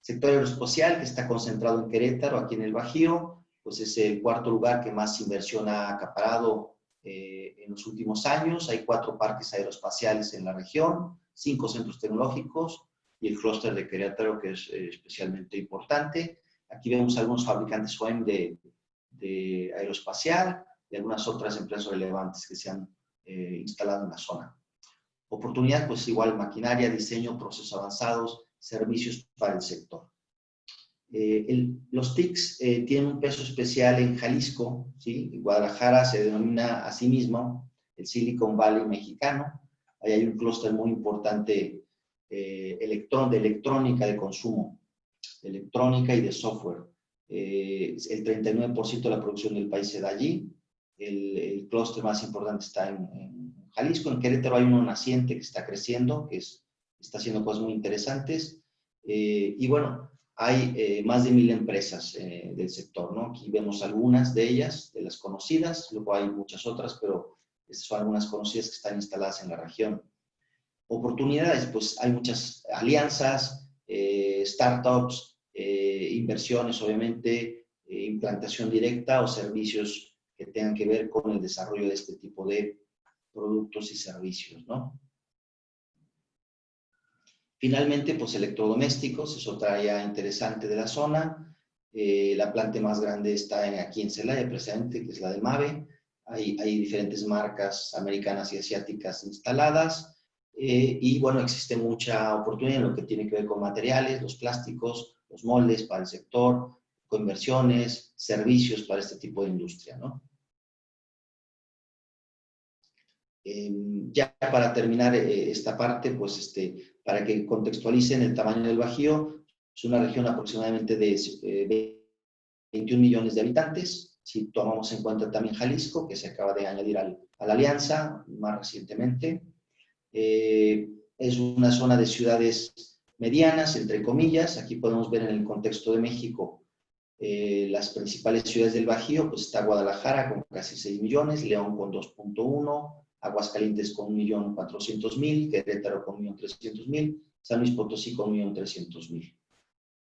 Sector aeroespacial que está concentrado en Querétaro, aquí en el Bajío, pues es el cuarto lugar que más inversión ha acaparado en los últimos años. Hay 4 parques aeroespaciales en la región, 5 centros tecnológicos y el clúster de Querétaro, que es especialmente importante. Aquí vemos algunos fabricantes OEM de aeroespacial y algunas otras empresas relevantes que se han instalado en la zona. Oportunidad, pues igual, maquinaria, diseño, procesos avanzados, servicios para el sector. Los TICs tienen un peso especial en Jalisco, ¿sí? Guadalajara se denomina a sí mismo el Silicon Valley mexicano. Ahí hay un clúster muy importante de electrónica de consumo, de electrónica y de software. El 39% de la producción del país se da allí. El clúster más importante está en Jalisco. En Querétaro hay uno naciente que está creciendo, que está haciendo cosas muy interesantes. Y bueno, hay más de 1000 empresas del sector, ¿no? Aquí vemos algunas de ellas, de las conocidas, luego hay muchas otras, pero estas son algunas conocidas que están instaladas en la región. Oportunidades, pues hay muchas alianzas, startups, inversiones, obviamente, implantación directa o servicios que tengan que ver con el desarrollo de este tipo de productos y servicios, ¿no? Finalmente, pues electrodomésticos, es otra área interesante de la zona. La planta más grande está aquí en Celaya, precisamente, que es la de Mave. Hay diferentes marcas americanas y asiáticas instaladas. Y bueno, existe mucha oportunidad en lo que tiene que ver con materiales, los plásticos, los moldes para el sector, conversiones, servicios para este tipo de industria, ¿no? Ya para terminar esta parte, pues para que contextualicen el tamaño del Bajío, es una región aproximadamente de 21 millones de habitantes. Si tomamos en cuenta también Jalisco, que se acaba de añadir a la alianza más recientemente, es una zona de ciudades medianas, entre comillas. Aquí podemos ver en el contexto de México las principales ciudades del Bajío, pues está Guadalajara con casi 6 millones, León con 2.1, Aguascalientes con 1.400.000, Querétaro con 1.300.000, San Luis Potosí con 1.300.000.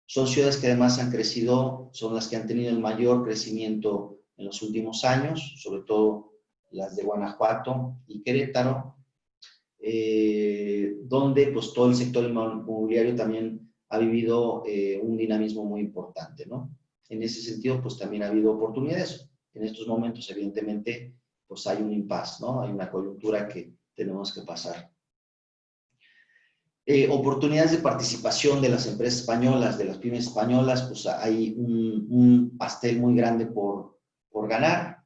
Son ciudades que además han crecido, son las que han tenido el mayor crecimiento en los últimos años, sobre todo las de Guanajuato y Querétaro, donde pues todo el sector inmobiliario también ha vivido un dinamismo muy importante, ¿no? En ese sentido, pues también ha habido oportunidades. En estos momentos, evidentemente, pues hay un impasse, ¿no? Hay una coyuntura que tenemos que pasar. Oportunidades de participación de las empresas españolas, de las pymes españolas, pues hay un pastel muy grande por ganar.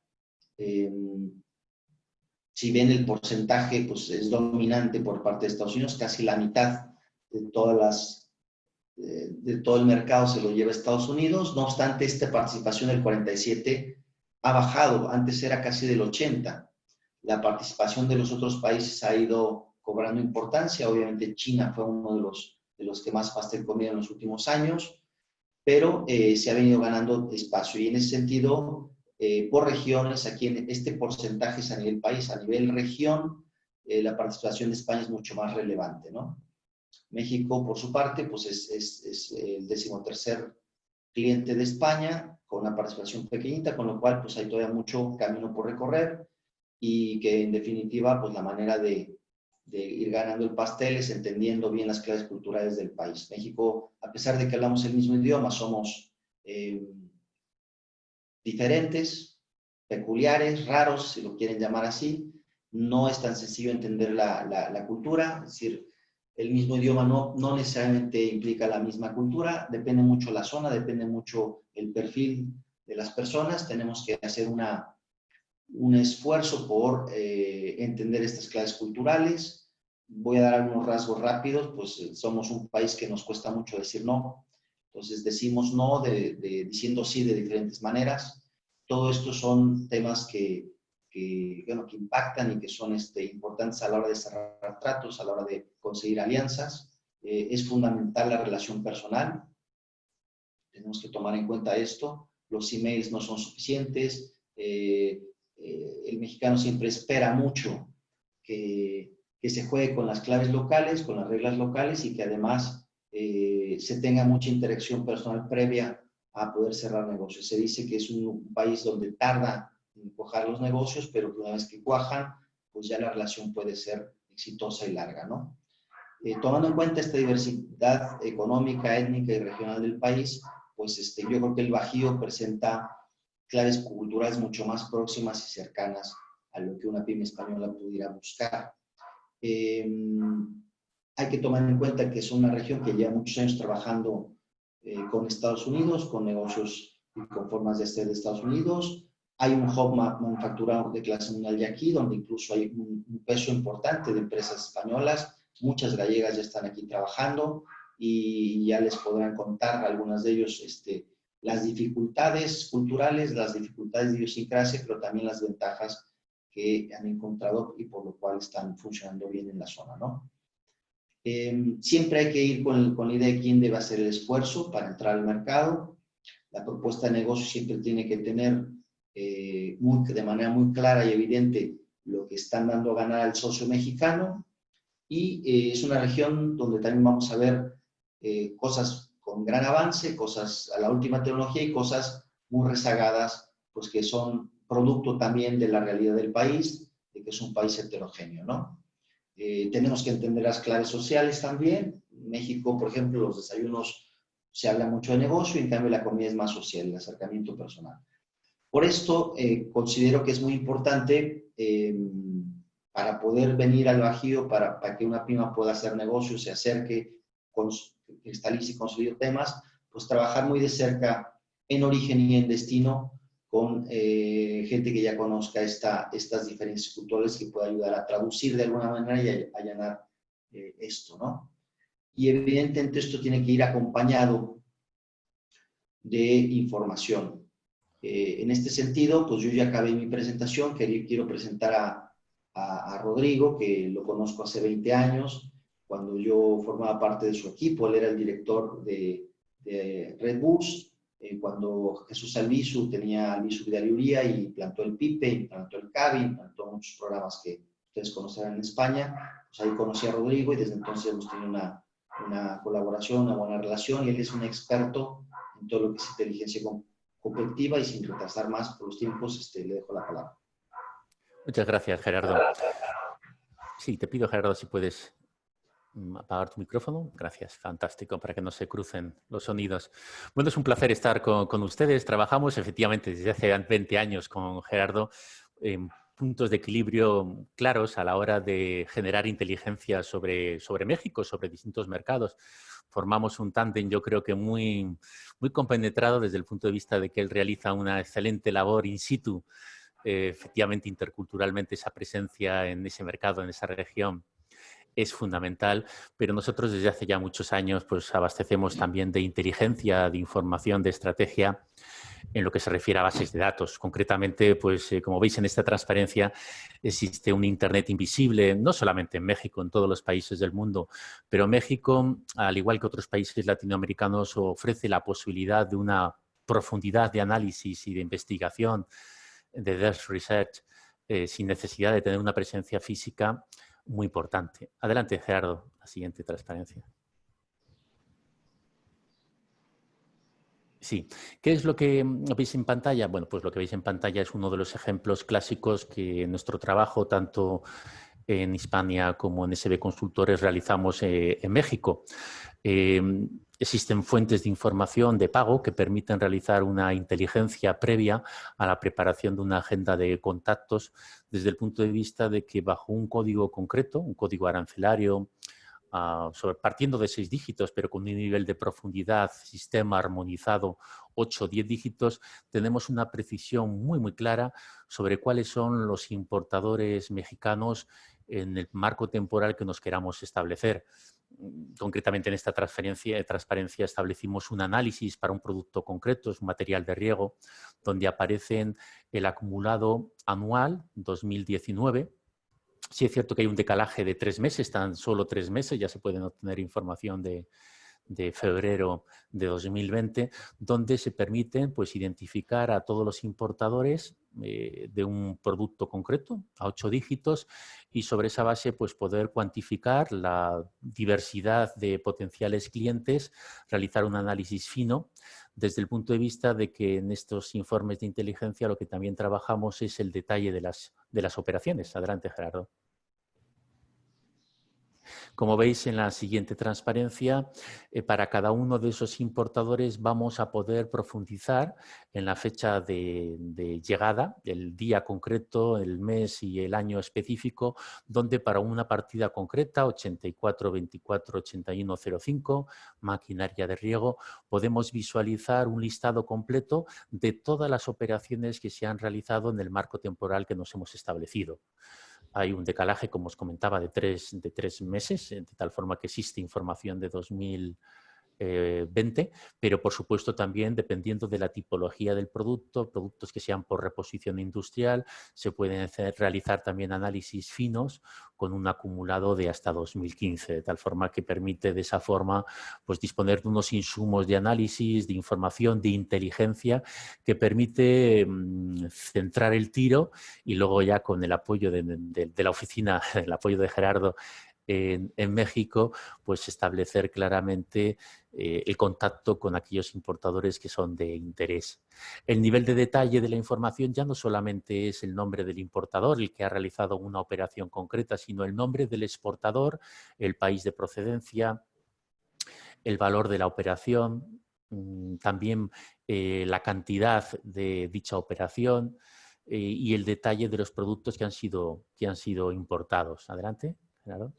Si bien el porcentaje pues, es dominante por parte de Estados Unidos, casi la mitad de todo el mercado se lo lleva a Estados Unidos. No obstante, esta participación del 47 ha bajado. Antes era casi del 80. La participación de los otros países ha ido cobrando importancia. Obviamente China fue uno de los que más pastel comieron en los últimos años, pero se ha venido ganando espacio. Y en ese sentido, por regiones, aquí en este porcentaje es a nivel país, a nivel región, la participación de España es mucho más relevante, ¿no? México, por su parte, pues es el 13º cliente de España, con una participación pequeñita, con lo cual pues hay todavía mucho camino por recorrer y que en definitiva pues la manera de ir ganando el pastel es entendiendo bien las claves culturales del país. México, a pesar de que hablamos el mismo idioma, somos diferentes, peculiares, raros, si lo quieren llamar así. No es tan sencillo entender la cultura, es decir, el mismo idioma no necesariamente implica la misma cultura, depende mucho la zona, depende mucho el perfil de las personas. Tenemos que hacer una un esfuerzo por entender estas claves culturales. Voy a dar algunos rasgos rápidos, pues somos un país que nos cuesta mucho decir no. Entonces decimos no diciendo sí de diferentes maneras. Todo esto son temas que impactan y que son importantes a la hora de cerrar tratos, a la hora de conseguir alianzas. Es fundamental la relación personal. Tenemos que tomar en cuenta esto. Los emails no son suficientes. El mexicano siempre espera mucho que se juegue con las claves locales, con las reglas locales y que además se tenga mucha interacción personal previa a poder cerrar negocios. Se dice que es un país donde tarda en cuajar los negocios, pero que una vez que cuajan, pues ya la relación puede ser exitosa y larga, ¿no? Tomando en cuenta esta diversidad económica, étnica y regional del país, pues yo creo que el Bajío presenta claves culturales mucho más próximas y cercanas a lo que una pyme española pudiera buscar. Hay que tomar en cuenta que es una región que lleva muchos años trabajando con Estados Unidos, con negocios y con formas de ser de Estados Unidos. Hay un hub manufacturero de clase mundial de aquí, donde incluso hay un peso importante de empresas españolas. Muchas gallegas ya están aquí trabajando y ya les podrán contar algunas de ellos las dificultades culturales, las dificultades de idiosincrasia, pero también las ventajas que han encontrado y por lo cual están funcionando bien en la zona, ¿no? Siempre hay que ir con la idea de quién debe hacer el esfuerzo para entrar al mercado. La propuesta de negocio siempre tiene que tener de manera muy clara y evidente lo que están dando a ganar al socio mexicano. Y es una región donde también vamos a ver cosas con gran avance, cosas a la última tecnología y cosas muy rezagadas, pues que son producto también de la realidad del país, de que es un país heterogéneo, ¿no? Tenemos que entender las claves sociales también. En México, por ejemplo, los desayunos se habla mucho de negocio, y en cambio la comida es más social, el acercamiento personal. Por esto, considero que es muy importante para poder venir al Bajío, para que una pyme pueda hacer negocios, se acerque, cristalice y construir temas, pues trabajar muy de cerca en origen y en destino con gente que ya conozca estas diferencias culturales que pueda ayudar a traducir de alguna manera y a allanar esto, ¿no? Y evidentemente esto tiene que ir acompañado de información. En este sentido, pues yo ya acabé mi presentación, quiero presentar a Rodrigo, que lo conozco hace 20 años, cuando yo formaba parte de su equipo. Él era el director de Red Bulls, cuando Jesús Albizu tenía Albizu Vidal y plantó el PIPE, implantó el CABI, implantó muchos programas que ustedes conocerán en España. Pues ahí conocí a Rodrigo y desde entonces hemos tenido una colaboración, una buena relación, y él es un experto en todo lo que es inteligencia competitiva, y sin retrasar más por los tiempos, le dejo la palabra. Muchas gracias, Gerardo. Sí, te pido, Gerardo, si puedes apagar tu micrófono. Gracias, fantástico, para que no se crucen los sonidos. Bueno, es un placer estar con ustedes. Trabajamos efectivamente desde hace 20 años con Gerardo en puntos de equilibrio claros a la hora de generar inteligencia sobre México, sobre distintos mercados. Formamos un tándem, yo creo que muy compenetrado desde el punto de vista de que él realiza una excelente labor in situ, efectivamente interculturalmente esa presencia en ese mercado, en esa región, es fundamental, pero nosotros desde hace ya muchos años pues abastecemos también de inteligencia, de información, de estrategia en lo que se refiere a bases de datos. Concretamente, pues como veis en esta transparencia, existe un Internet invisible, no solamente en México, en todos los países del mundo, pero México, al igual que otros países latinoamericanos, ofrece la posibilidad de una profundidad de análisis y de investigación, de depth research, sin necesidad de tener una presencia física muy importante. Adelante, Gerardo, la siguiente transparencia. Sí. ¿Qué es lo que veis en pantalla? Bueno, pues lo que veis en pantalla es uno de los ejemplos clásicos que en nuestro trabajo, tanto en Hispania como en SB Consultores, realizamos en México. Existen fuentes de información de pago que permiten realizar una inteligencia previa a la preparación de una agenda de contactos, desde el punto de vista de que bajo un código concreto, un código arancelario partiendo de 6 dígitos, pero con un nivel de profundidad, sistema armonizado, 8 o 10 dígitos, tenemos una precisión muy, muy clara sobre cuáles son los importadores mexicanos en el marco temporal que nos queramos establecer. Concretamente en esta transparencia establecimos un análisis para un producto concreto, es un material de riego, donde aparecen el acumulado anual 2019. Sí es cierto que hay un decalaje de 3 meses, tan solo 3 meses, ya se pueden obtener información de febrero de 2020, donde se permite pues, identificar a todos los importadores de un producto concreto a 8 dígitos y sobre esa base pues, poder cuantificar la diversidad de potenciales clientes, realizar un análisis fino desde el punto de vista de que en estos informes de inteligencia lo que también trabajamos es el detalle de las operaciones. Adelante, Gerardo. Como veis en la siguiente transparencia, para cada uno de esos importadores vamos a poder profundizar en la fecha de llegada, el día concreto, el mes y el año específico, donde para una partida concreta, 84248105, maquinaria de riego, podemos visualizar un listado completo de todas las operaciones que se han realizado en el marco temporal que nos hemos establecido. Hay un decalaje, como os comentaba, de tres meses, de tal forma que existe información de 2020, pero por supuesto también dependiendo de la tipología del producto, productos que sean por reposición industrial, se pueden realizar también análisis finos con un acumulado de hasta 2015, de tal forma que permite de esa forma pues, disponer de unos insumos de análisis, de información, de inteligencia que permite centrar el tiro y luego ya con el apoyo de la oficina, el apoyo de Gerardo en México, pues establecer claramente el contacto con aquellos importadores que son de interés. El nivel de detalle de la información ya no solamente es el nombre del importador, el que ha realizado una operación concreta, sino el nombre del exportador, el país de procedencia, el valor de la operación, también la cantidad de dicha operación y el detalle de los productos que han sido importados. Adelante, Gerardo.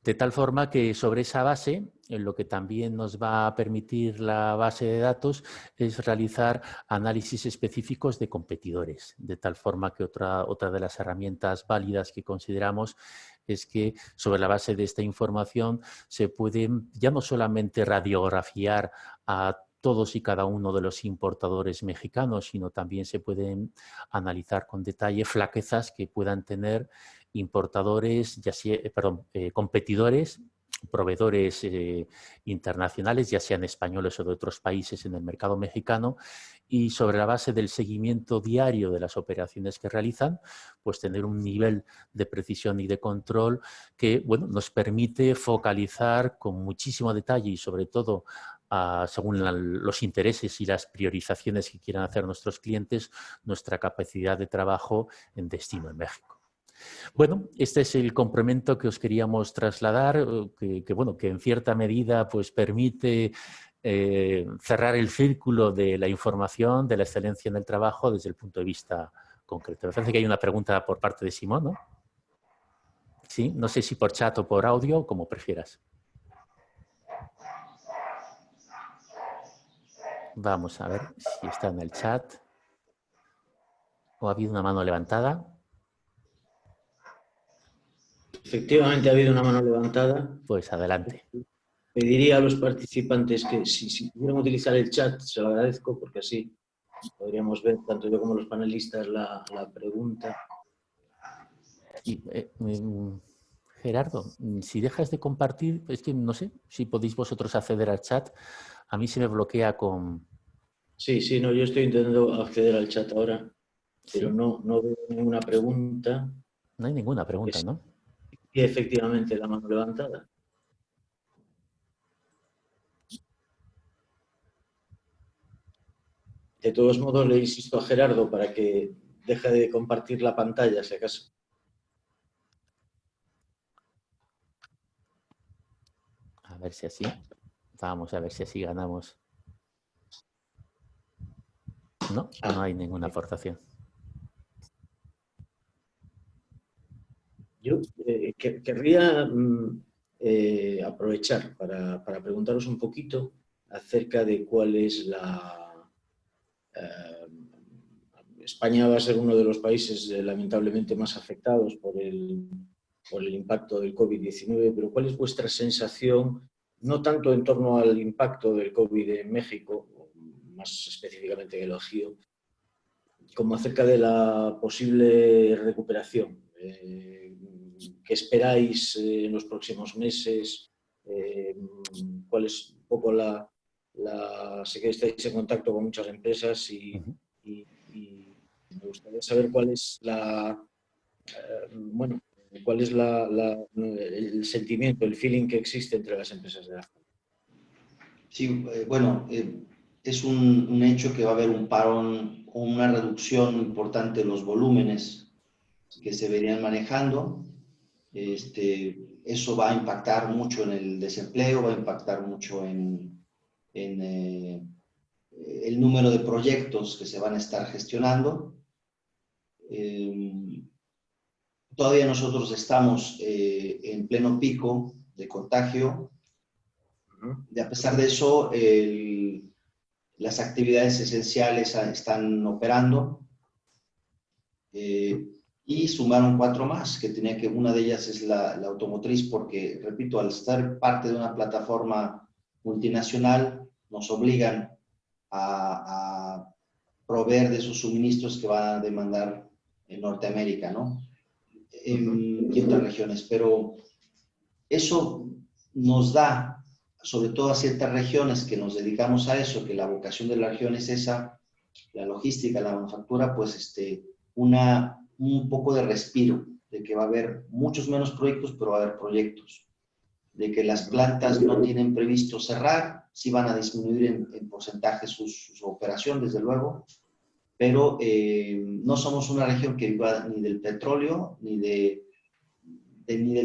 De tal forma que sobre esa base, lo que también nos va a permitir la base de datos es realizar análisis específicos de competidores. De tal forma que otra de las herramientas válidas que consideramos es que sobre la base de esta información se puede ya no solamente radiografiar a todos y cada uno de los importadores mexicanos, sino también se pueden analizar con detalle flaquezas que puedan tener importadores, competidores, proveedores internacionales, ya sean españoles o de otros países en el mercado mexicano, y sobre la base del seguimiento diario de las operaciones que realizan, pues tener un nivel de precisión y de control que bueno, nos permite focalizar con muchísimo detalle y sobre todo según los intereses y las priorizaciones que quieran hacer nuestros clientes, nuestra capacidad de trabajo en destino en México. Bueno, este es el complemento que os queríamos trasladar, que en cierta medida pues, permite cerrar el círculo de la información, de la excelencia en el trabajo desde el punto de vista concreto. Me parece que hay una pregunta por parte de Simón, ¿no? Sí, no sé si por chat o por audio, como prefieras. Vamos a ver si está en el chat. ¿O ha habido una mano levantada? Efectivamente ha habido una mano levantada. Pues adelante. Pediría a los participantes que si pudieran utilizar el chat, se lo agradezco porque así podríamos ver, tanto yo como los panelistas, la pregunta. Y, Gerardo, si dejas de compartir, es que no sé si podéis vosotros acceder al chat. A mí se me bloquea con... Sí, no, yo estoy intentando acceder al chat ahora, pero ¿Sí? no veo ninguna pregunta. No hay ninguna pregunta, ¿no? Y efectivamente la mano levantada. De todos modos, le insisto a Gerardo para que deje de compartir la pantalla, si acaso. A ver si así. Vamos a ver si así ganamos. No, no hay ninguna aportación. Yo querría aprovechar para preguntaros un poquito acerca de cuál es España va a ser uno de los países lamentablemente más afectados por el impacto del COVID-19, pero ¿cuál es vuestra sensación, no tanto en torno al impacto del COVID en México, más específicamente en el Bajío, como acerca de la posible recuperación? ¿Qué esperáis en los próximos meses? ¿Cuál es un poco sé que estáis en contacto con muchas empresas y me gustaría saber cuál es cuál es el sentimiento, el feeling que existe entre las empresas de la zona. Sí, bueno, es un hecho que va a haber un parón o una reducción importante de los volúmenes que se venían manejando. Eso va a impactar mucho en el desempleo, va a impactar mucho en el número de proyectos que se van a estar gestionando. Todavía nosotros estamos en pleno pico de contagio. A pesar de eso, las actividades esenciales están operando. Y sumaron 4 más, que tenía que, una de ellas es la automotriz, porque, repito, al ser parte de una plataforma multinacional, nos obligan a proveer de esos suministros que van a demandar en Norteamérica, ¿no? Y otras regiones, pero eso nos da, sobre todo a ciertas regiones que nos dedicamos a eso, que la vocación de la región es esa, la logística, la manufactura, pues un poco de respiro, de que va a haber muchos menos proyectos, pero va a haber proyectos, de que las plantas no tienen previsto cerrar, sí van a disminuir en porcentaje su operación, desde luego, pero no somos una región que viva ni del petróleo, ni del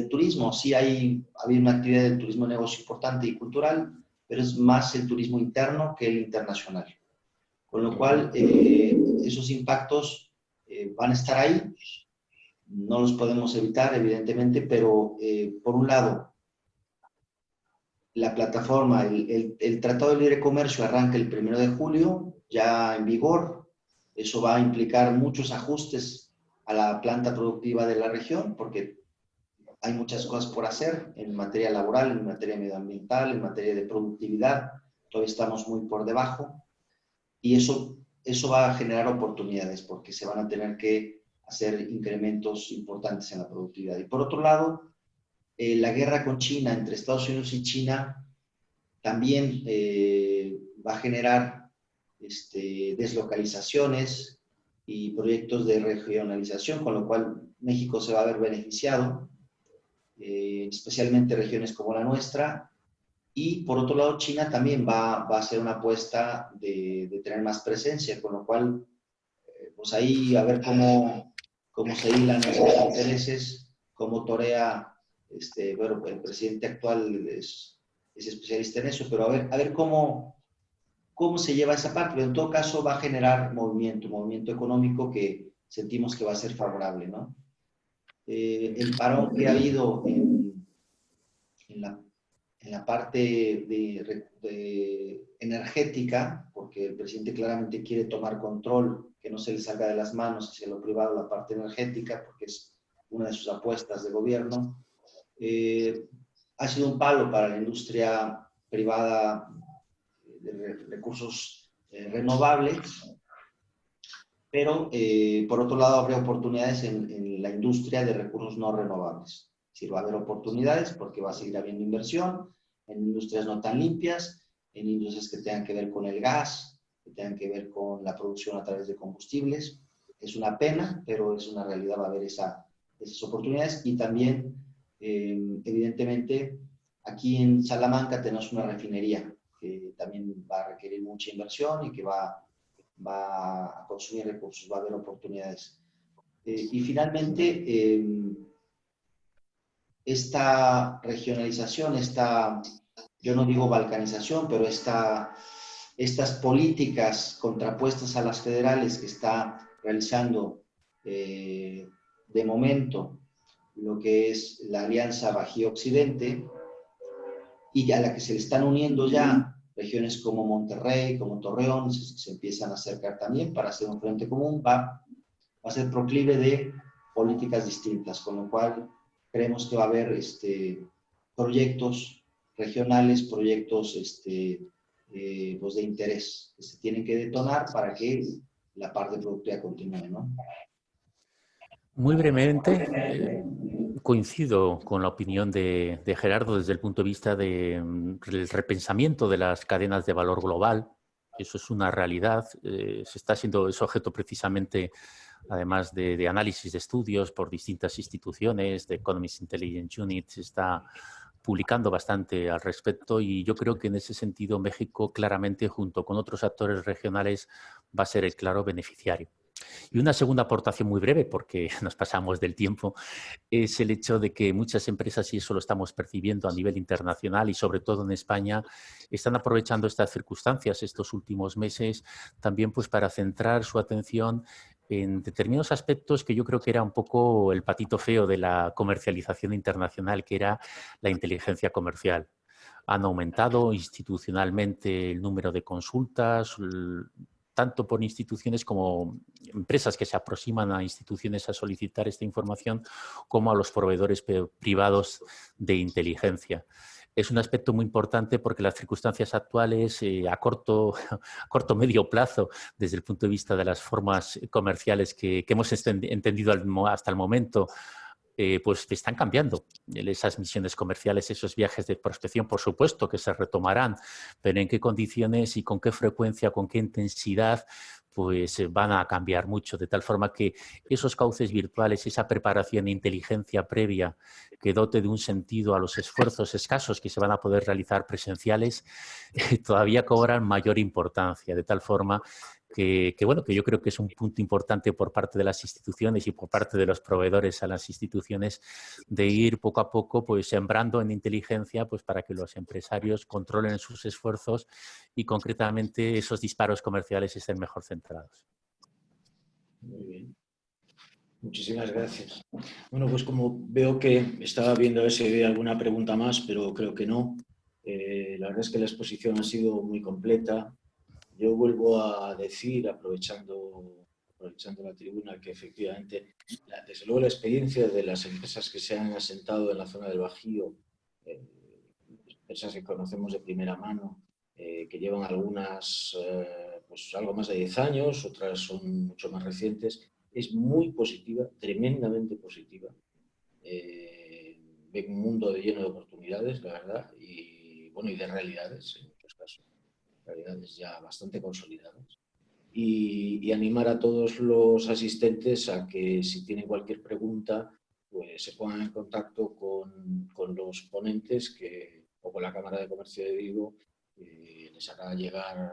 turismo. Sí hay una actividad del turismo de negocio importante y cultural, pero es más el turismo interno que el internacional. Con lo cual, esos impactos van a estar ahí, no los podemos evitar, evidentemente, pero por un lado, la plataforma, el Tratado de Libre Comercio arranca el 1 de julio, ya en vigor. Eso va a implicar muchos ajustes a la planta productiva de la región, porque hay muchas cosas por hacer en materia laboral, en materia medioambiental, en materia de productividad. Todavía estamos muy por debajo. Y eso va a generar oportunidades, porque se van a tener que hacer incrementos importantes en la productividad. Y por otro lado, la guerra con China, entre Estados Unidos y China, también va a generar deslocalizaciones y proyectos de regionalización, con lo cual México se va a ver beneficiado, especialmente regiones como la nuestra. Y por otro lado, China también va a hacer una apuesta de tener más presencia, con lo cual, pues ahí a ver cómo se hilan esos intereses, cómo torea, bueno, el presidente actual es especialista en eso, pero a ver cómo se lleva esa parte. Pero en todo caso va a generar movimiento económico que sentimos que va a ser favorable, ¿no? El parón que ha habido en la parte de energética, porque el presidente claramente quiere tomar control, que no se le salga de las manos hacia lo privado la parte energética, porque es una de sus apuestas de gobierno. Ha sido un palo para la industria privada de recursos renovables, pero por otro lado habrá oportunidades en la industria de recursos no renovables. Sí, va a haber oportunidades porque va a seguir habiendo inversión en industrias no tan limpias, en industrias que tengan que ver con el gas, que tengan que ver con la producción a través de combustibles. Es una pena, pero es una realidad, va a haber esas oportunidades. Y también, evidentemente, aquí en Salamanca tenemos una refinería que también va a requerir mucha inversión y que va a consumir recursos, va a haber oportunidades. Y finalmente, esta regionalización, yo no digo balcanización, pero estas políticas contrapuestas a las federales que está realizando de momento lo que es la Alianza Bajío-Occidente, y a la que se le están uniendo ya regiones como Monterrey, como Torreón, se empiezan a acercar también para hacer un frente común, va a ser proclive de políticas distintas, con lo cual creemos que va a haber proyectos regionales, proyectos pues de interés que se tienen que detonar para que la parte productiva continúe, ¿no? Muy brevemente, coincido con la opinión de Gerardo desde el punto de vista del repensamiento de las cadenas de valor global. Eso es una realidad. Se está haciendo es objeto precisamente, además de análisis de estudios por distintas instituciones, de Economist Intelligence Unit, se está publicando bastante al respecto y yo creo que en ese sentido México claramente, junto con otros actores regionales, va a ser el claro beneficiario. Y una segunda aportación muy breve, porque nos pasamos del tiempo, es el hecho de que muchas empresas, y eso lo estamos percibiendo a nivel internacional y sobre todo en España, están aprovechando estas circunstancias estos últimos meses también pues para centrar su atención en determinados aspectos que yo creo que era un poco el patito feo de la comercialización internacional, que era la inteligencia comercial. Han aumentado institucionalmente el número de consultas, tanto por instituciones como empresas que se aproximan a instituciones a solicitar esta información, como a los proveedores privados de inteligencia. Es un aspecto muy importante porque las circunstancias actuales a corto medio plazo, desde el punto de vista de las formas comerciales que hemos entendido hasta el momento, pues están cambiando. Esas misiones comerciales, esos viajes de prospección, por supuesto que se retomarán, pero en qué condiciones y con qué frecuencia, con qué intensidad, pues van a cambiar mucho, de tal forma que esos cauces virtuales, esa preparación e inteligencia previa que dote de un sentido a los esfuerzos escasos que se van a poder realizar presenciales, todavía cobran mayor importancia, de tal forma bueno, que yo creo que es un punto importante por parte de las instituciones y por parte de los proveedores a las instituciones de ir poco a poco pues sembrando en inteligencia pues para que los empresarios controlen sus esfuerzos y concretamente esos disparos comerciales estén mejor centrados. Muy bien. Muchísimas gracias. Bueno, pues como veo que estaba viendo a ver si había alguna pregunta más, pero creo que no. La verdad es que la exposición ha sido muy completa. Yo vuelvo a decir, aprovechando la tribuna, que efectivamente, desde luego la experiencia de las empresas que se han asentado en la zona del Bajío, empresas que conocemos de primera mano, que llevan algunas pues algo más de 10 años, otras son mucho más recientes, es muy positiva, tremendamente positiva. Ven un mundo lleno de oportunidades, la verdad, y bueno, y de realidades en muchos casos. Realidades ya bastante consolidadas. Y animar a todos los asistentes a que si tienen cualquier pregunta, pues se pongan en contacto con los ponentes o con la Cámara de Comercio de Vigo, les hará llegar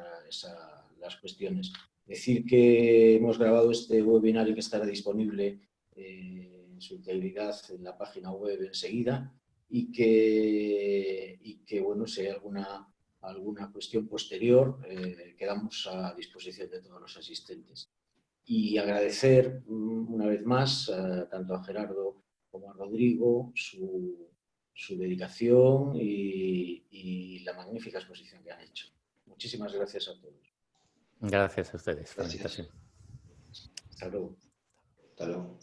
las cuestiones. Decir que hemos grabado este webinar y que estará disponible en su integridad en la página web enseguida y que bueno, si hay alguna cuestión posterior, quedamos a disposición de todos los asistentes. Y agradecer una vez más tanto a Gerardo como a Rodrigo su dedicación y la magnífica exposición que han hecho. Muchísimas gracias a todos. Gracias a ustedes por la Gracias. invitación. Hasta luego. Hasta luego.